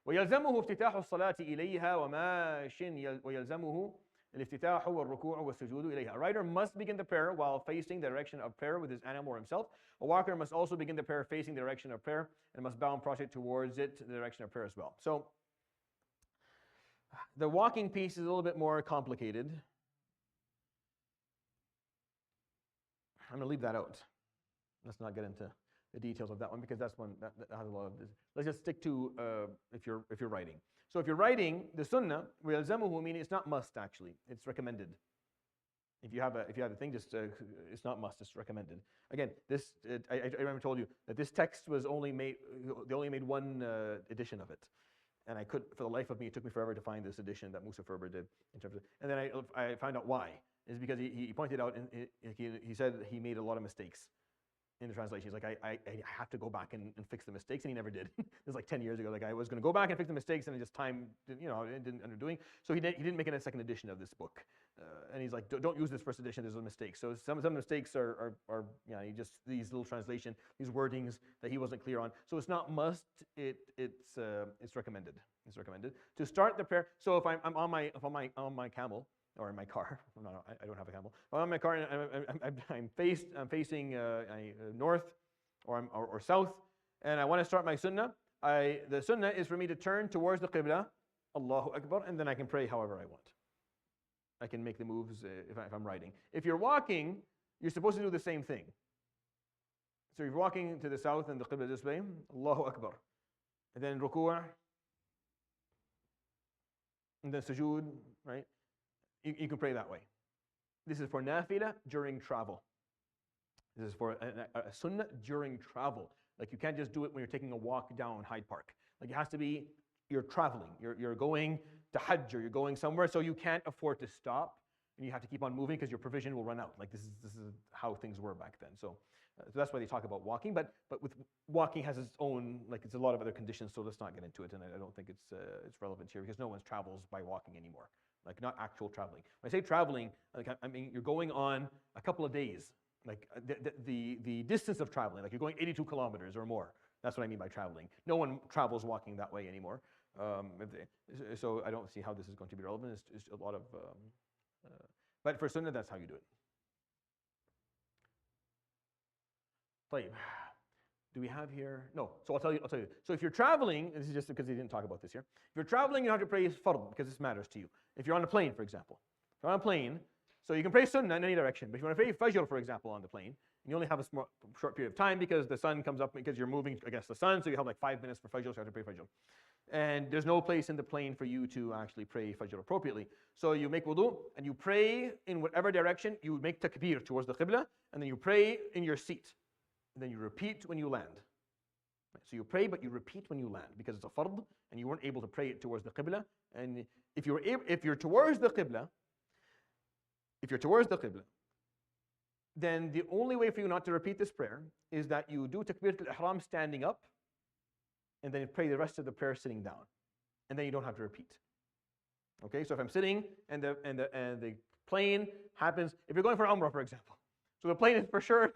ويلزمه افتتاح الصلاة إليها وماش ويلزمه الافتتاح والركوع والسجود إليها. A rider must begin the prayer while facing the direction of prayer with his animal or himself. A walker must also begin the prayer facing the direction of prayer and must bow and prostrate towards it, the direction of prayer as well. So the walking piece is a little bit more complicated. I'm going to leave that out. Let's not get into the details of that one because that's one that has a lot of this. Let's just stick to if you're writing. So if you're writing the sunnah, وَيَلْزَمُهُ meaning it's not must actually. It's recommended. If you have a thing, just it's not must. It's recommended. Again, this I remember told you that this text was they only made one edition of it, and I could for the life of me it took me forever to find this edition that Musa Ferber did in terms of. And then I found out why. It's because he pointed out and he said he made a lot of mistakes. in the translation. He's like, I have to go back and fix the mistakes, and he never did. This was like 10 years ago. Like I was going to go back and fix the mistakes, and it just time, it didn't end up doing. So he didn't make a second edition of this book, and he's like, don't use this first edition. There's a mistake. So some mistakes are he just these little translation, these wordings that he wasn't clear on. So it's not must. It's recommended. It's recommended to start the prayer. So if I'm on my camel, or in my car. No, I don't have a camel. If I'm on my car and I'm facing north or south, and I want to start my sunnah. The sunnah is for me to turn towards the qibla, Allahu Akbar, and then I can pray however I want. I can make the moves if I'm riding. If you're walking, you're supposed to do the same thing. So if you're walking to the south and the qibla this way, Allahu Akbar, and then ruku', and then sujood, right? You can pray that way. This is for nafilah during travel. This is for a sunnah during travel. Like you can't just do it when you're taking a walk down Hyde Park. Like it has to be, you're traveling. You're going to Hajj, or you're going somewhere, so you can't afford to stop, and you have to keep on moving because your provision will run out. Like this is how things were back then. So that's why they talk about walking. But with walking has its own, like it's a lot of other conditions. So let's not get into it. And I don't think it's relevant here because no one travels by walking anymore. Like not actual traveling. When I say traveling, like I mean you're going on a couple of days. Like the distance of traveling, like you're going 82 kilometers or more. That's what I mean by traveling. No one travels walking that way anymore. So I don't see how this is going to be relevant. It's a lot of, but for sunnah, that's how you do it. طيب. Do we have here? No. So I'll tell you. So if you're traveling, and this is just because they didn't talk about this here. If you're traveling, you don't have to pray fard because this matters to you. If you're on a plane, for example. If you're on a plane, so you can pray sunnah in any direction. But if you want to pray fajr, for example, on the plane, and you only have a short period of time because the sun comes up, because you're moving against the sun, so you have like 5 minutes for fajr, so you have to pray fajr. And there's no place in the plane for you to actually pray fajr appropriately. So you make wudu, and you pray in whatever direction. You make takbir towards the qibla, and then you pray in your seat. And then you repeat when you land. So you pray, but you repeat when you land because it's a fard, and you weren't able to pray it towards the qibla. And if you're towards the qibla, then the only way for you not to repeat this prayer is that you do takbiratul ihram standing up, and then you pray the rest of the prayer sitting down, and then you don't have to repeat. Okay, so if I'm sitting and the plane happens, if you're going for Umrah, for example, so the plane is for sure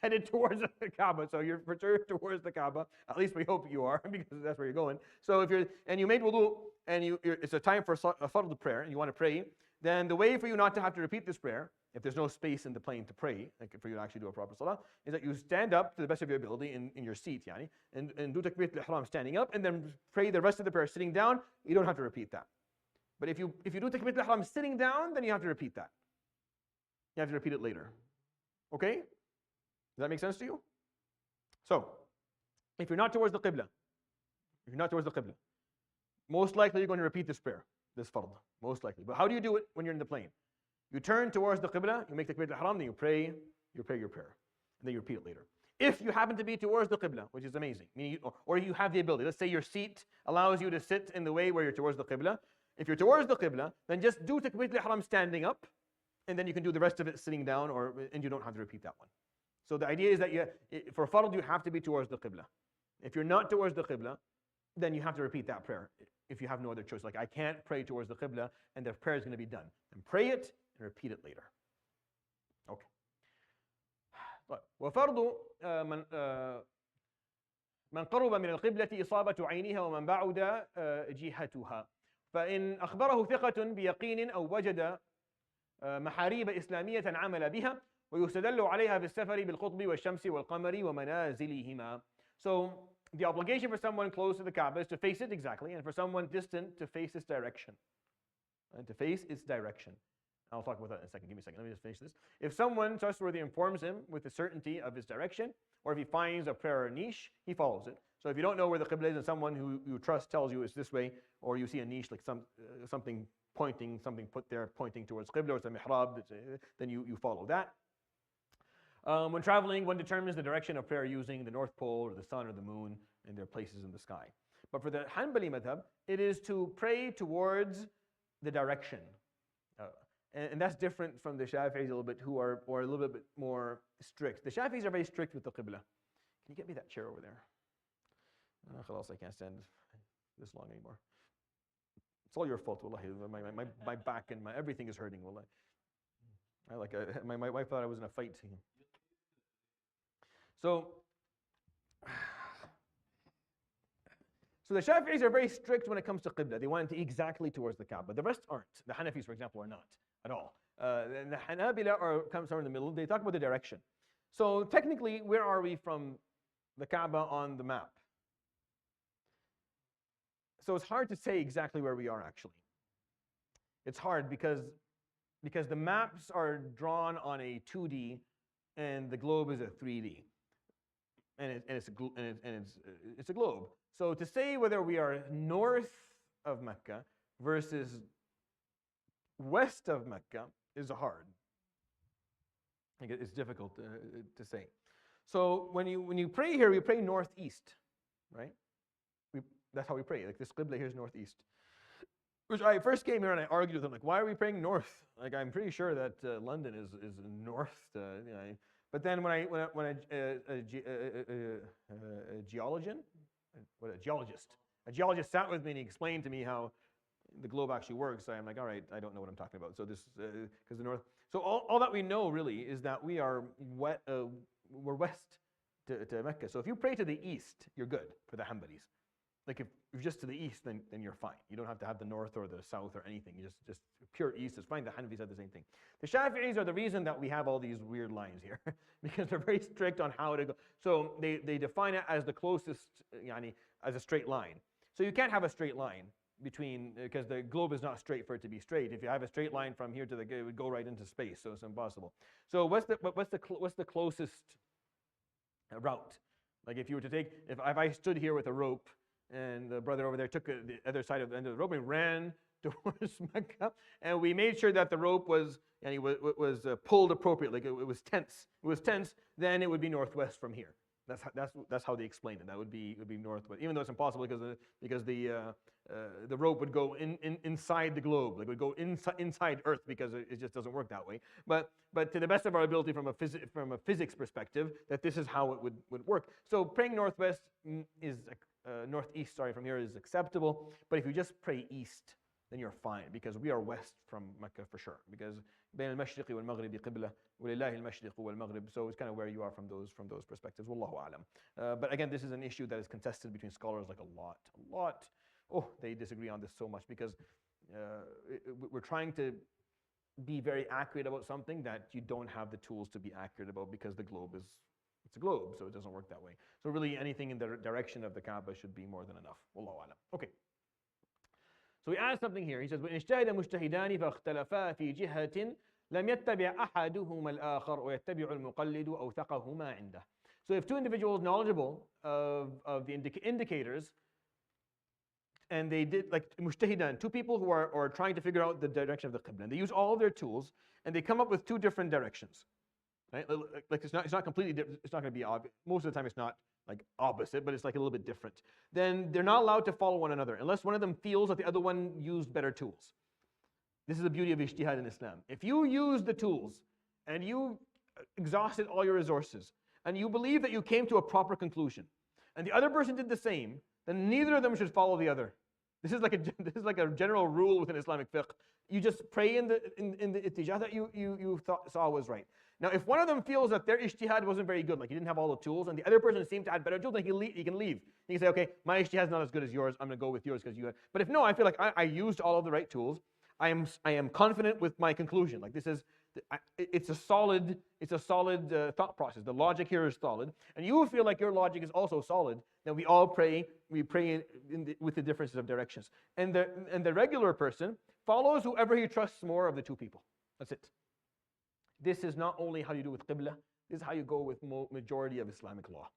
headed towards the Kaaba, so you're for sure towards the Kaaba. At least we hope you are, because that's where you're going. So if you made wudu, and it's a time for a fard prayer, and you want to pray, then the way for you not to have to repeat this prayer, if there's no space in the plane to pray, like for you to actually do a proper salah, is that you stand up to the best of your ability in your seat, and do takbiratul ihram standing up, and then pray the rest of the prayer sitting down. You don't have to repeat that. But if you do takbiratul ihram sitting down, then you have to repeat that. You have to repeat it later. Okay? Does that make sense to you? So, if you're not towards the qibla, most likely you're going to repeat this prayer, this fard, most likely. But how do you do it when you're in the plane? You turn towards the qibla, you make the takbiratul ihram, then you pray your prayer, and then you repeat it later. If you happen to be towards the qibla, which is amazing, meaning or you have the ability, let's say your seat allows you to sit in the way where you're towards the qibla. If you're towards the qibla, then just do takbiratul ihram standing up, and then you can do the rest of it sitting down, and you don't have to repeat that one. So the idea is that for fard, you have to be towards the qibla. If you're not towards the qibla, then you have to repeat that prayer if you have no other choice. Like I can't pray towards the qibla and the prayer is going to be done. Then pray it and repeat it later. Okay. وفرض من قرب من القبلة إصابة عينها ومن بعد جهتها. فإن أخبره ثقة بيقين أو وجد محاريب إسلامية عمل بها ويستدل عليها في السفر بالقطب والشمس والقمر ومنازلهما. So the obligation for someone close to the Kaaba is to face it exactly, and for someone distant to face its direction. And to face its direction. I'll talk about that in a second. Give me a second. Let me just finish this. If someone trustworthy informs him with the certainty of his direction, or if he finds a prayer niche, he follows it. So if you don't know where the qibla is and someone who you trust tells you it's this way, or you see a niche like something pointing, something put there pointing towards qibla, or it's a mihrab, then you follow that. When traveling, one determines the direction of prayer using the North Pole or the sun or the moon and their places in the sky. But for the Hanbali madhab, it is to pray towards the direction. And that's different from the Shafi'is a little bit, who are or a little bit more strict. The Shafi'is are very strict with the Qibla. Can you get me that chair over there? Khalas, I can't stand this long anymore. It's all your fault, wallahi. My back and my everything is hurting, wallahi. My wife thought I was in a fight. So the Shafi'is are very strict when it comes to Qibla. They want it to exactly towards the Kaaba. The rest aren't. The Hanafis, for example, are not at all. And the Hanabila come somewhere in the middle. They talk about the direction. So technically, where are we from the Kaaba on the map? So it's hard to say exactly where we are actually. It's hard because the maps are drawn on a 2D and the globe is a 3D. And it's a globe. So to say whether we are north of Mecca versus west of Mecca is hard. It's difficult to say. So when you pray here, we pray northeast, right? That's how we pray. Like this Qibla here is northeast. Which I first came here and I argued with them, like, why are we praying north? Like, I'm pretty sure that London is north. But then when a geologist sat with me and he explained to me how the globe actually works, I'm like, all right, I don't know what I'm talking about. So this, because the north. So all that we know really is that we're west to Mecca. So if you pray to the east, you're good for the Hanbalis. Like if you're just to the east, then you're fine. You don't have to have the north or the south or anything. You just pure east is fine. The Hanafis have the same thing. The Shafi'is are the reason that we have all these weird lines here because they're very strict on how to go. So they define it as the closest, as a straight line. So you can't have a straight line between, because the globe is not straight for it to be straight. If you have a straight line from here to it would go right into space. So it's impossible. So what's the closest route? Like if you were to take, if I stood here with a rope, and the brother over there took the other side of the end of the rope and ran towards Mecca, and we made sure that the rope was pulled appropriately. Like it was tense. It was tense. Then it would be northwest from here. That's how they explained it. That would be northwest, even though it's impossible because the rope would go inside the globe. Like it would go inside Earth because it just doesn't work that way. But to the best of our ability from a physics perspective, that this is how it would work. So praying northwest is northeast. Sorry, from here is acceptable. But if you just pray east, then you're fine because we are west from Mecca for sure. Because بين المشرق والمغرب قبلة ولله المشرق والمغرب. So it's kind of where you are from those perspectives. Wallahu alam. But again, this is an issue that is contested between scholars like a lot. Oh, they disagree on this so much because we're trying to be very accurate about something that you don't have the tools to be accurate about because the globe it's a globe, so it doesn't work that way. So really anything in the direction of the Kaaba should be more than enough. Wallahu alam. Okay. So he adds something here. He says, وَإِنْ اجْتَهِدَ مُجْتَهِدَانِ فَاخْتَلَفَا فِي جِهَةٍ لَمْ يَتَّبِعْ أَحَدُهُمَا الْآخَرَ وَيَتَّبِعُ الْمُقَلِّدُ أَوْثَقَهُمَا عِنْدَهُ. So if two individuals knowledgeable of the indicators, and they did like mujtahidan, two people who are trying to figure out the direction of the Qibla, and they use all of their tools, and they come up with two different directions. Right? Like it's not completely different. It's not going to be obvious. Most of the time, it's not like opposite, but it's like a little bit different. Then they're not allowed to follow one another unless one of them feels that the other one used better tools. This is the beauty of ijtihad in Islam. If you use the tools and you exhausted all your resources and you believe that you came to a proper conclusion, and the other person did the same, then neither of them should follow the other. This is like a general rule within Islamic fiqh. You just pray in the ittijah that you saw was right. Now, if one of them feels that their ijtihad wasn't very good, like he didn't have all the tools, and the other person seemed to add better tools, then he can leave. He can say, okay, my ijtihad is not as good as yours. I'm going to go with yours because you had. But if no, I feel like I used all of the right tools. I am confident with my conclusion. Like this is, it's a solid thought process. The logic here is solid, and you feel like your logic is also solid. Then we all pray. We pray with the differences of directions, and the regular person follows whoever he trusts more of the two people. That's it. This is not only how you do with Qibla. This is how you go with majority of Islamic law.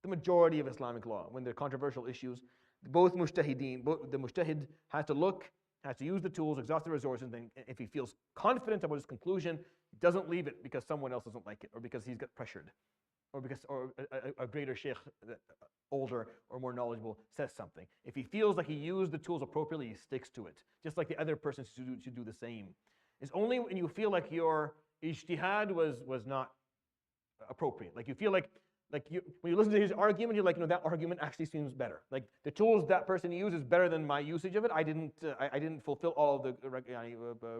The majority of Islamic law, when there are controversial issues, both mujtahideen, the mujtahid has to use the tools, exhaust the resources, and if he feels confident about his conclusion, he doesn't leave it because someone else doesn't like it, or because he's got pressured, or because a greater sheikh, older or more knowledgeable, says something. If he feels like he used the tools appropriately, he sticks to it. Just like the other person should do the same. It's only when you feel like your ijtihad was not appropriate. Like you feel like when you listen to his argument, you're like, no, that argument actually seems better. Like the tools that person uses better than my usage of it. I didn't fulfill all of the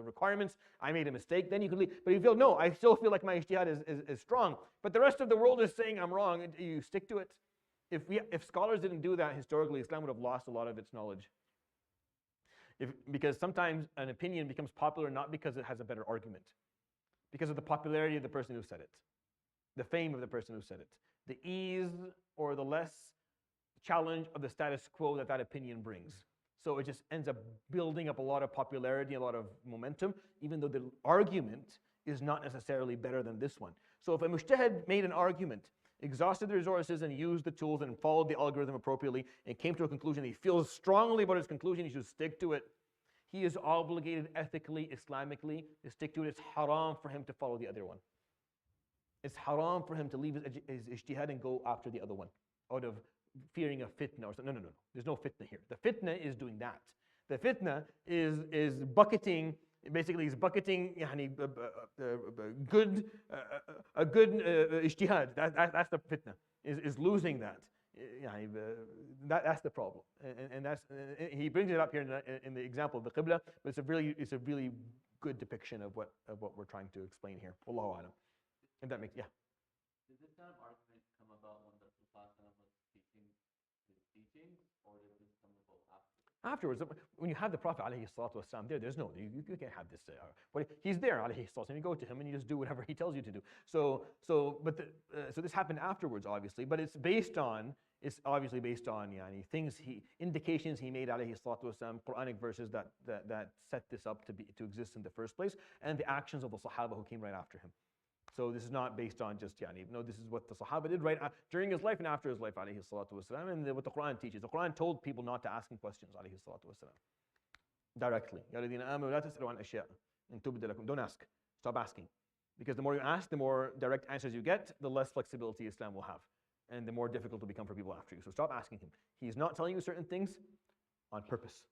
requirements. I made a mistake. Then you can leave. But you feel, no, I still feel like my ijtihad is strong. But the rest of the world is saying I'm wrong. You stick to it. If scholars didn't do that historically, Islam would have lost a lot of its knowledge. Because sometimes an opinion becomes popular not because it has a better argument, because of the popularity of the person who said it, the fame of the person who said it, the ease or the less challenge of the status quo that opinion brings. So it just ends up building up a lot of popularity, a lot of momentum, even though the argument is not necessarily better than this one. So if a mujtahid made an argument, exhausted the resources and used the tools and followed the algorithm appropriately and came to a conclusion, he feels strongly about his conclusion, he should stick to it. He is obligated ethically, Islamically to stick to it. It's haram for him to follow the other one. It's haram for him to leave his ijtihad and go after the other one out of fearing a fitna or something. No. There's no fitna here. The fitna is doing that. The fitna is bucketing. Basically, he's bucketing a good ijtihad. That's the fitna. Is losing that. That's the problem, and that's he brings it up here in the example of the qibla. But it's a really good depiction of what we're trying to explain here. Wallahu alam. And that makes Did this kind of argument come about when the Prophet was teaching his teaching, or did this come about afterwards? When you have the Prophet ﷺ there's no, you can't have this. But he's there, ﷺ, you go to him and you just do whatever he tells you to do. So this happened afterwards, obviously, but it's obviously based on indications he made, ﷺ, Quranic verses that set this up to exist in the first place, and the actions of the Sahaba who came right after him. So this is not based on just, no, this is what the Sahaba did right during his life and after his life, alayhi salatu wasalam, and what the Quran teaches. The Quran told people not to ask him questions, alayhi salatu wasalam, directly. Don't ask. Stop asking. Because the more you ask, the more direct answers you get, the less flexibility Islam will have, and the more difficult it will become for people after you. So stop asking him. He's not telling you certain things on purpose.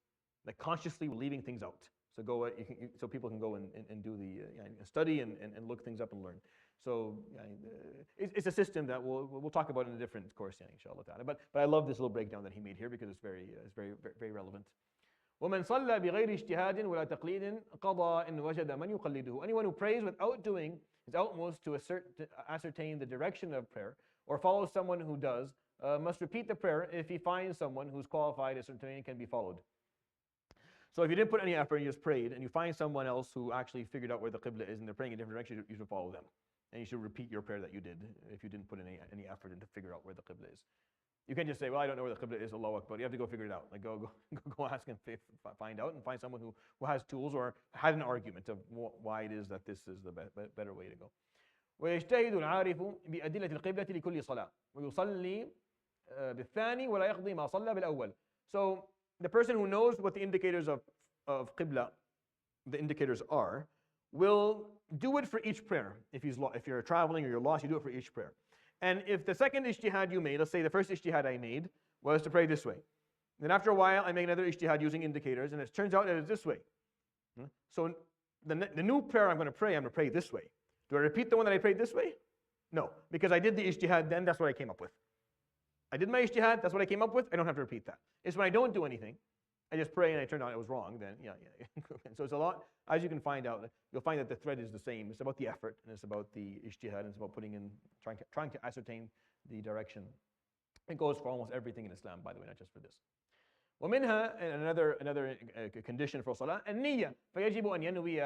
Like consciously leaving things out. So so people can go and do the study and look things up and learn. So it's a system that we'll talk about in a different course, inshallah ta'ala. But I love this little breakdown that he made here because it's very relevant. ومن صلى بغير اجتهاد ولا تقليد قضى إن وجد من يقلده. Anyone who prays without doing his utmost to ascertain the direction of prayer or follows someone who does must repeat the prayer if he finds someone who's qualified as ascertaining can be followed. So if you didn't put any effort and you just prayed, and you find someone else who actually figured out where the qibla is and they're praying in a different direction, you should follow them. And you should repeat your prayer that you did if you didn't put any effort in to figure out where the qibla is. You can't just say, well, I don't know where the qibla is, Allahu Akbar. You have to go figure it out. Like go ask and find out and find someone who has tools or had an argument of why it is that this is the better way to go. ويجتهد العارف بأدلة القبلة لكل صلاة ويصلي بالثاني ولا يقضي ما صلى بالأول. So the person who knows what the indicators of qibla, the indicators are, will do it for each prayer. If you're traveling or you're lost, you do it for each prayer. And if the second ijtihad you made, let's say the first ijtihad I made was to pray this way. Then after a while, I make another ijtihad using indicators, and it turns out that it's this way. So the new prayer I'm going to pray this way. Do I repeat the one that I prayed this way? No, because I did the ijtihad then, that's what I came up with. I did my ijtihad, that's what I came up with, I don't have to repeat that. It's when I don't do anything, I just pray and it turned out it was wrong, then So it's a lot, as you can find out, you'll find that the thread is the same. It's about the effort, and it's about the ijtihad, and it's about trying to ascertain the direction. It goes for almost everything in Islam, by the way, not just for this. ومنها, and another condition for salah, النية. فيجب أن ينوي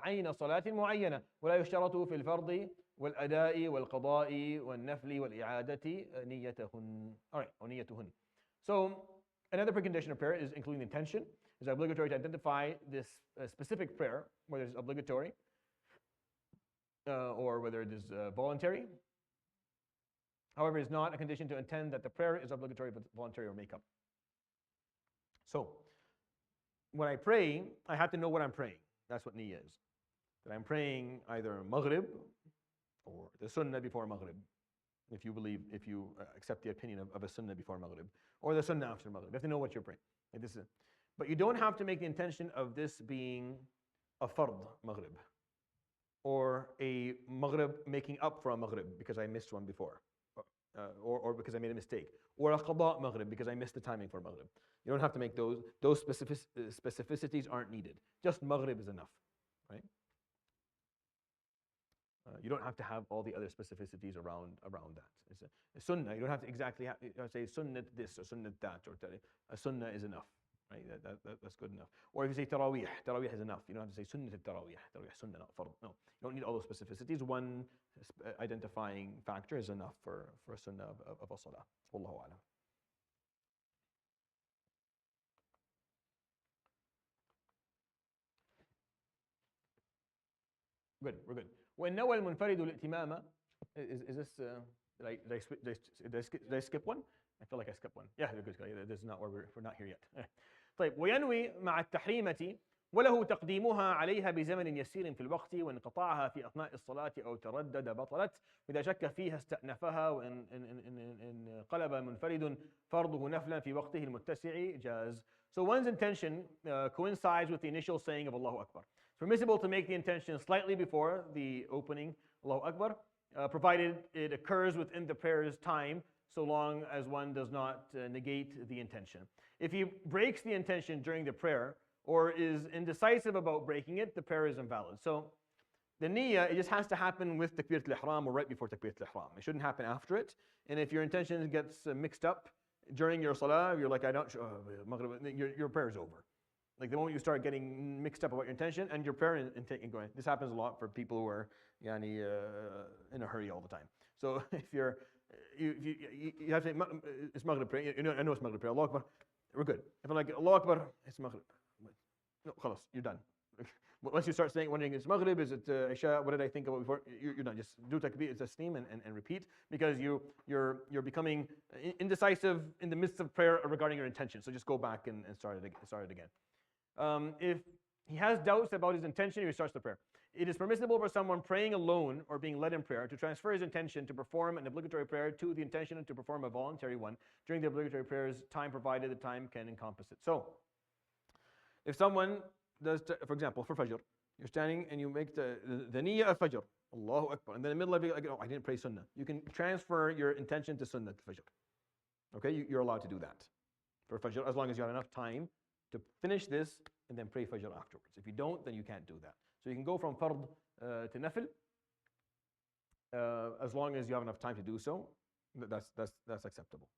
عين صلاة معينة ولا يشترط في الفرض والأداء والقضاء والنفل والإعادة نيتهن. All right, or نيتهن. So another precondition of prayer is including the intention. It's obligatory to identify this specific prayer, whether it's obligatory or whether it is voluntary. However, it's not a condition to intend that the prayer is obligatory, but voluntary or make-up. So when I pray, I have to know what I'm praying. That's what niyyah is. That I'm praying either Maghrib or the Sunnah before Maghrib, if you accept the opinion of a Sunnah before Maghrib, or the Sunnah after Maghrib. You have to know what you're praying. Like this is, but you don't have to make the intention of this being a fard maghrib, or a maghrib making up for a maghrib because I missed one before, or because I made a mistake, or a qada maghrib because I missed the timing for maghrib. You don't have to make those. Those specificities aren't needed. Just maghrib is enough, right? You don't have to have all the other specificities around that. It's a sunnah. You don't have to exactly say sunnah this or sunnah that, or a sunnah is enough, right? That's good enough. Or if you say tarawih, tarawih is enough. You don't have to say sunnah tarawih, tarawih sunnah, not fard. No, you don't need all those specificities. One identifying factor is enough for a sunnah of a salah. Wallahu a'lam. Good, we're good. وإن نوى المنفرد الائتمام, is this, did I skip one? I feel like I skipped one. Yeah, good. This is not where we're not here yet. طيب, وينوي مع التحريمة وله تقديمها عليها بزمن يسير في الوقت وانقطاعها في أثناء الصلاة أو تردد بطلت وإذا شك فيها استأنفها وإن قلب منفرد فرضه نفلا في وقته المتسع جاز. So one's intention coincides with the initial saying of Allahu Akbar. It's permissible to make the intention slightly before the opening Allahu Akbar, provided it occurs within the prayer's time, so long as one does not negate the intention. If he breaks the intention during the prayer or is indecisive about breaking it, the prayer is invalid. So the niyyah, it just has to happen with takbiratul ihram or right before takbiratul ihram. It shouldn't happen after it. And if your intention gets mixed up during your salah, you're like, I don't, your prayer is over. Like the moment you start getting mixed up about your intention and your prayer intake going. This happens a lot for people who are in a hurry all the time. So if you have to say, it's Maghrib prayer, I know it's Maghrib prayer, Allah Akbar, we're good. If I'm like, Allah Akbar, it's Maghrib. No, khalas, you're done. Once you start saying, wondering, it's Maghrib, is it Isha, what did I think about before? You're done. Just do takbir, it's tasneem and repeat, because you're becoming indecisive in the midst of prayer regarding your intention. So just go back and start it again. If he has doubts about his intention, he restarts the prayer. It is permissible for someone praying alone or being led in prayer to transfer his intention to perform an obligatory prayer to the intention to perform a voluntary one during the obligatory prayer's time, provided the time can encompass it. So, if someone does, for example, for Fajr, you're standing and you make the niyyah of Fajr, Allahu Akbar, and then in the middle of it, like, oh, I didn't pray Sunnah. You can transfer your intention to Sunnah to Fajr. Okay, you're allowed to do that for Fajr as long as you have enough time to finish this and then pray Fajr afterwards. If you don't, then you can't do that. So you can go from Fard to Nafil as long as you have enough time to do so. That's acceptable.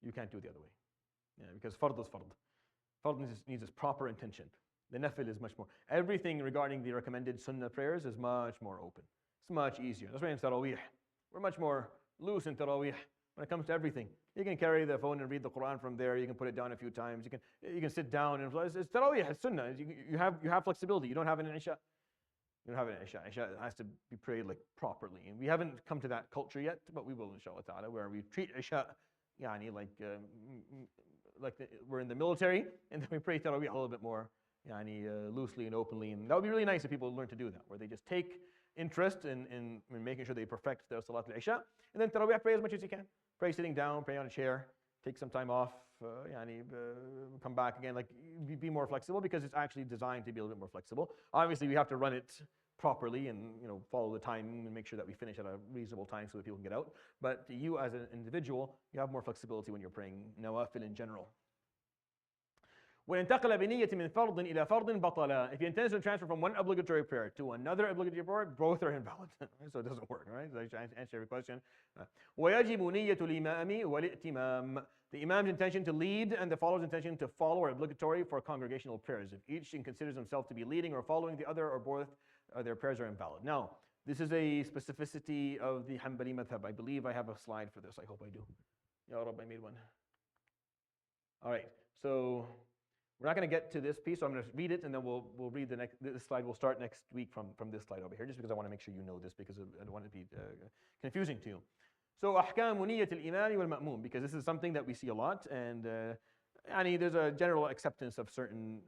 You can't do it the other way. Yeah, because Fard is Fard. Fard needs its proper intention. The Nafil is much more. Everything regarding the recommended Sunnah prayers is much more open. It's much easier. That's why in Taraweeh, we're much more loose in Taraweeh when it comes to everything. You can carry the phone and read the Quran from there. You can put it down a few times. You can sit down and it's Taraweeh, it's Sunnah. You have flexibility. You don't have it in Isha. You don't have it in Isha. Isha has to be prayed like properly. And we haven't come to that culture yet, but we will, inshallah ta'ala, where we treat Isha like we're in the military, and then we pray Taraweeh a little bit more loosely and openly. And that would be really nice if people learn to do that, where they just take interest in making sure they perfect their Salat al-Isha. And then Taraweeh, pray as much as you can. Pray sitting down, pray on a chair, take some time off, come back again. Like, be more flexible, because it's actually designed to be a little bit more flexible. Obviously, we have to run it properly and follow the time and make sure that we finish at a reasonable time so that people can get out. But you as an individual, you have more flexibility when you're praying nawafil in general. وَإِنْ انتقل بنية من فرض إلى فرض بطلا. If you intend to transfer from one obligatory prayer to another obligatory prayer, both are invalid. So it doesn't work, right? So I answer your question. وَيَجِبُ نِيَّةُ الْإِمَامِ وَالِائْتِمَامِ. The imam's intention to lead and the follower's intention to follow are obligatory for congregational prayers. If each considers himself to be leading or following the other, or both, their prayers are invalid. Now, this is a specificity of the Hanbali madhab. I believe I have a slide for this. I hope I do. Ya Rabb, I made one. All right, so we're not going to get to this piece, so I'm going to read it, and then we'll read this slide. We'll start next week from this slide over here, just because I want to make sure you know this, because I don't want it to be confusing to you. So, أحكام نية الإمام والمأموم, because this is something that we see a lot, and there's a general acceptance of certain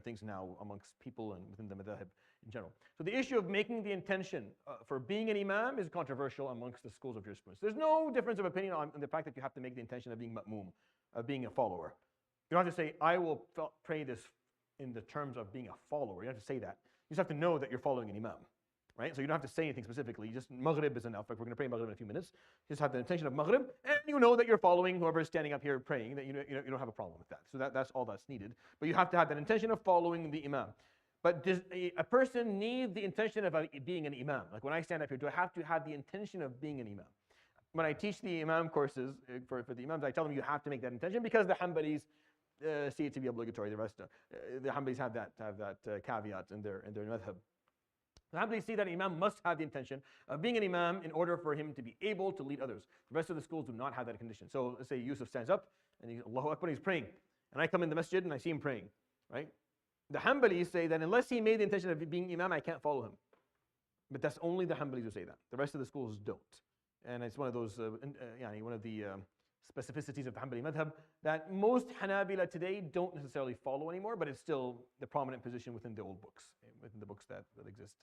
things now amongst people and within the madhab in general. So the issue of making the intention for being an imam is controversial amongst the schools of jurisprudence. There's no difference of opinion on the fact that you have to make the intention of being ma'moom, of being a follower. You don't have to say, I will pray this in the terms of being a follower. You don't have to say that. You just have to know that you're following an imam. Right? So you don't have to say anything specifically. Just Maghrib is enough. Like we're going to pray Maghrib in a few minutes. Just have the intention of Maghrib, and you know that you're following whoever is standing up here praying, that you don't have a problem with that. So that's all that's needed. But you have to have that intention of following the imam. But does a person need the intention of being an imam? Like when I stand up here, do I have to have the intention of being an imam? When I teach the imam courses for the imams, I tell them you have to make that intention because the Hanbalis see it to be obligatory. The rest, the Hanbalis have that caveat in their madhab. The Hanbalis see that an imam must have the intention of being an imam in order for him to be able to lead others. The rest of the schools do not have that condition. So let's say Yusuf stands up and he's Allahu Akbar, he's praying. And I come in the masjid and I see him praying, right? The Hanbalis say that unless he made the intention of being imam, I can't follow him. But that's only the Hanbalis who say that. The rest of the schools don't. And it's one of those, one of the specificities of the Hanbali madhab that most Hanabila today don't necessarily follow anymore, but it's still the prominent position within the old books, within the books that exist.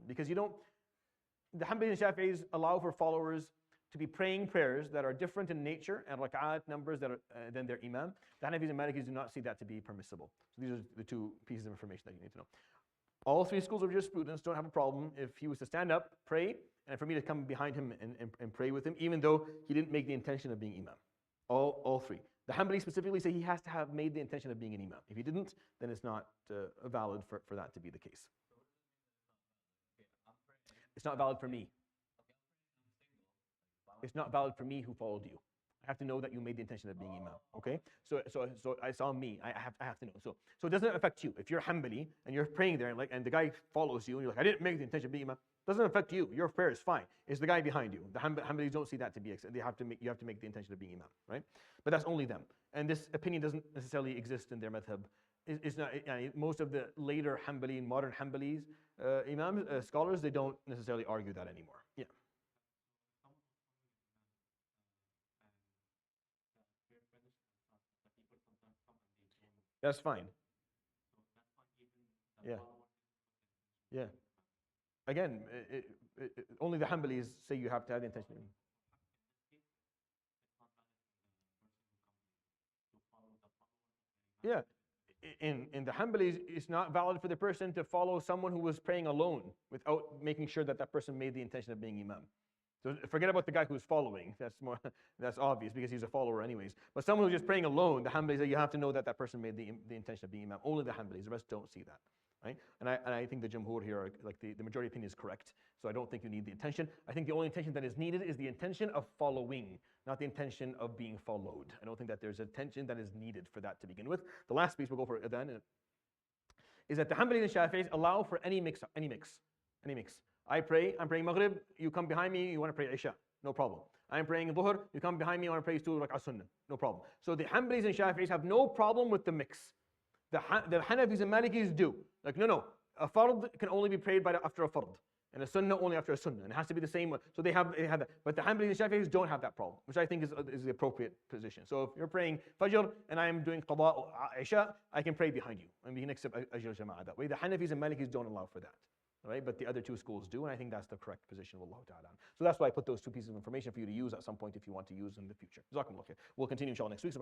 Because the Hanbalis and Shafi'is allow for followers to be praying prayers that are different in nature and rak'at numbers than their imam. The Hanafis and Malikis do not see that to be permissible. So these are the two pieces of information that you need to know. All three schools of jurisprudence don't have a problem if he was to stand up, pray, and for me to come behind him and pray with him, even though he didn't make the intention of being imam. All three. The Hanbali specifically say he has to have made the intention of being an imam. If he didn't, then it's not valid for that to be the case. It's not valid for me. It's not valid for me who followed you. I have to know that you made the intention of being imam. Okay? So it's on me. I have to know. So it doesn't affect you. If you're Hanbali and you're praying there and the guy follows you and you're like, I didn't make the intention of being imam, it doesn't affect you. Your prayer is fine. It's the guy behind you. The Hanbalis don't see that to be you have to make the intention of being imam, right? But that's only them. And this opinion doesn't necessarily exist in their madhab. It's not, most of the later Hanbali and modern Hanbalis, imams, scholars, they don't necessarily argue that anymore. Yeah. That's fine. Yeah. Yeah. Again, only the Hanbalis say you have to have the intention. Yeah. In the Hanbalis, it's not valid for the person to follow someone who was praying alone without making sure that person made the intention of being imam. So forget about the guy who's following. That's obvious because he's a follower anyways. But someone who's just praying alone, the Hanbalis say you have to know that person made the intention of being imam. Only the Hanbalis. The rest don't see that. Right? And I think the Jumhur here, are, like the majority opinion is correct. So I don't think you need the intention. I think the only intention that is needed is the intention of following, not the intention of being followed. I don't think that there's a intention that is needed for that to begin with. The last piece we'll go for adhan is that the Hanbalis and Shafi'is allow for any mix. I'm praying Maghrib, you come behind me, you want to pray Isha, no problem. I'm praying Dhuhr, you come behind me, you want to pray 2 rak'ah sunnah, no problem. So the Hanbalis and Shafi'is have no problem with the mix. The Hanafis and Malikis do. Like, no, a fard can only be prayed after a fard, and a sunnah only after a sunnah, and it has to be the same one. So they have that. But the Hanbalis and Shafi'is don't have that problem, which I think is the appropriate position. So if you're praying Fajr and I am doing Qada or Isha, I can pray behind you, and we can accept Ajr Jama'ah that way. The Hanafis and Malikis don't allow for that. Right? But the other two schools do, and I think that's the correct position. Wallahu ta'ala. So that's why I put those two pieces of information for you to use at some point if you want to use in the future. Jazakumullah khair. We'll continue inshallah next week.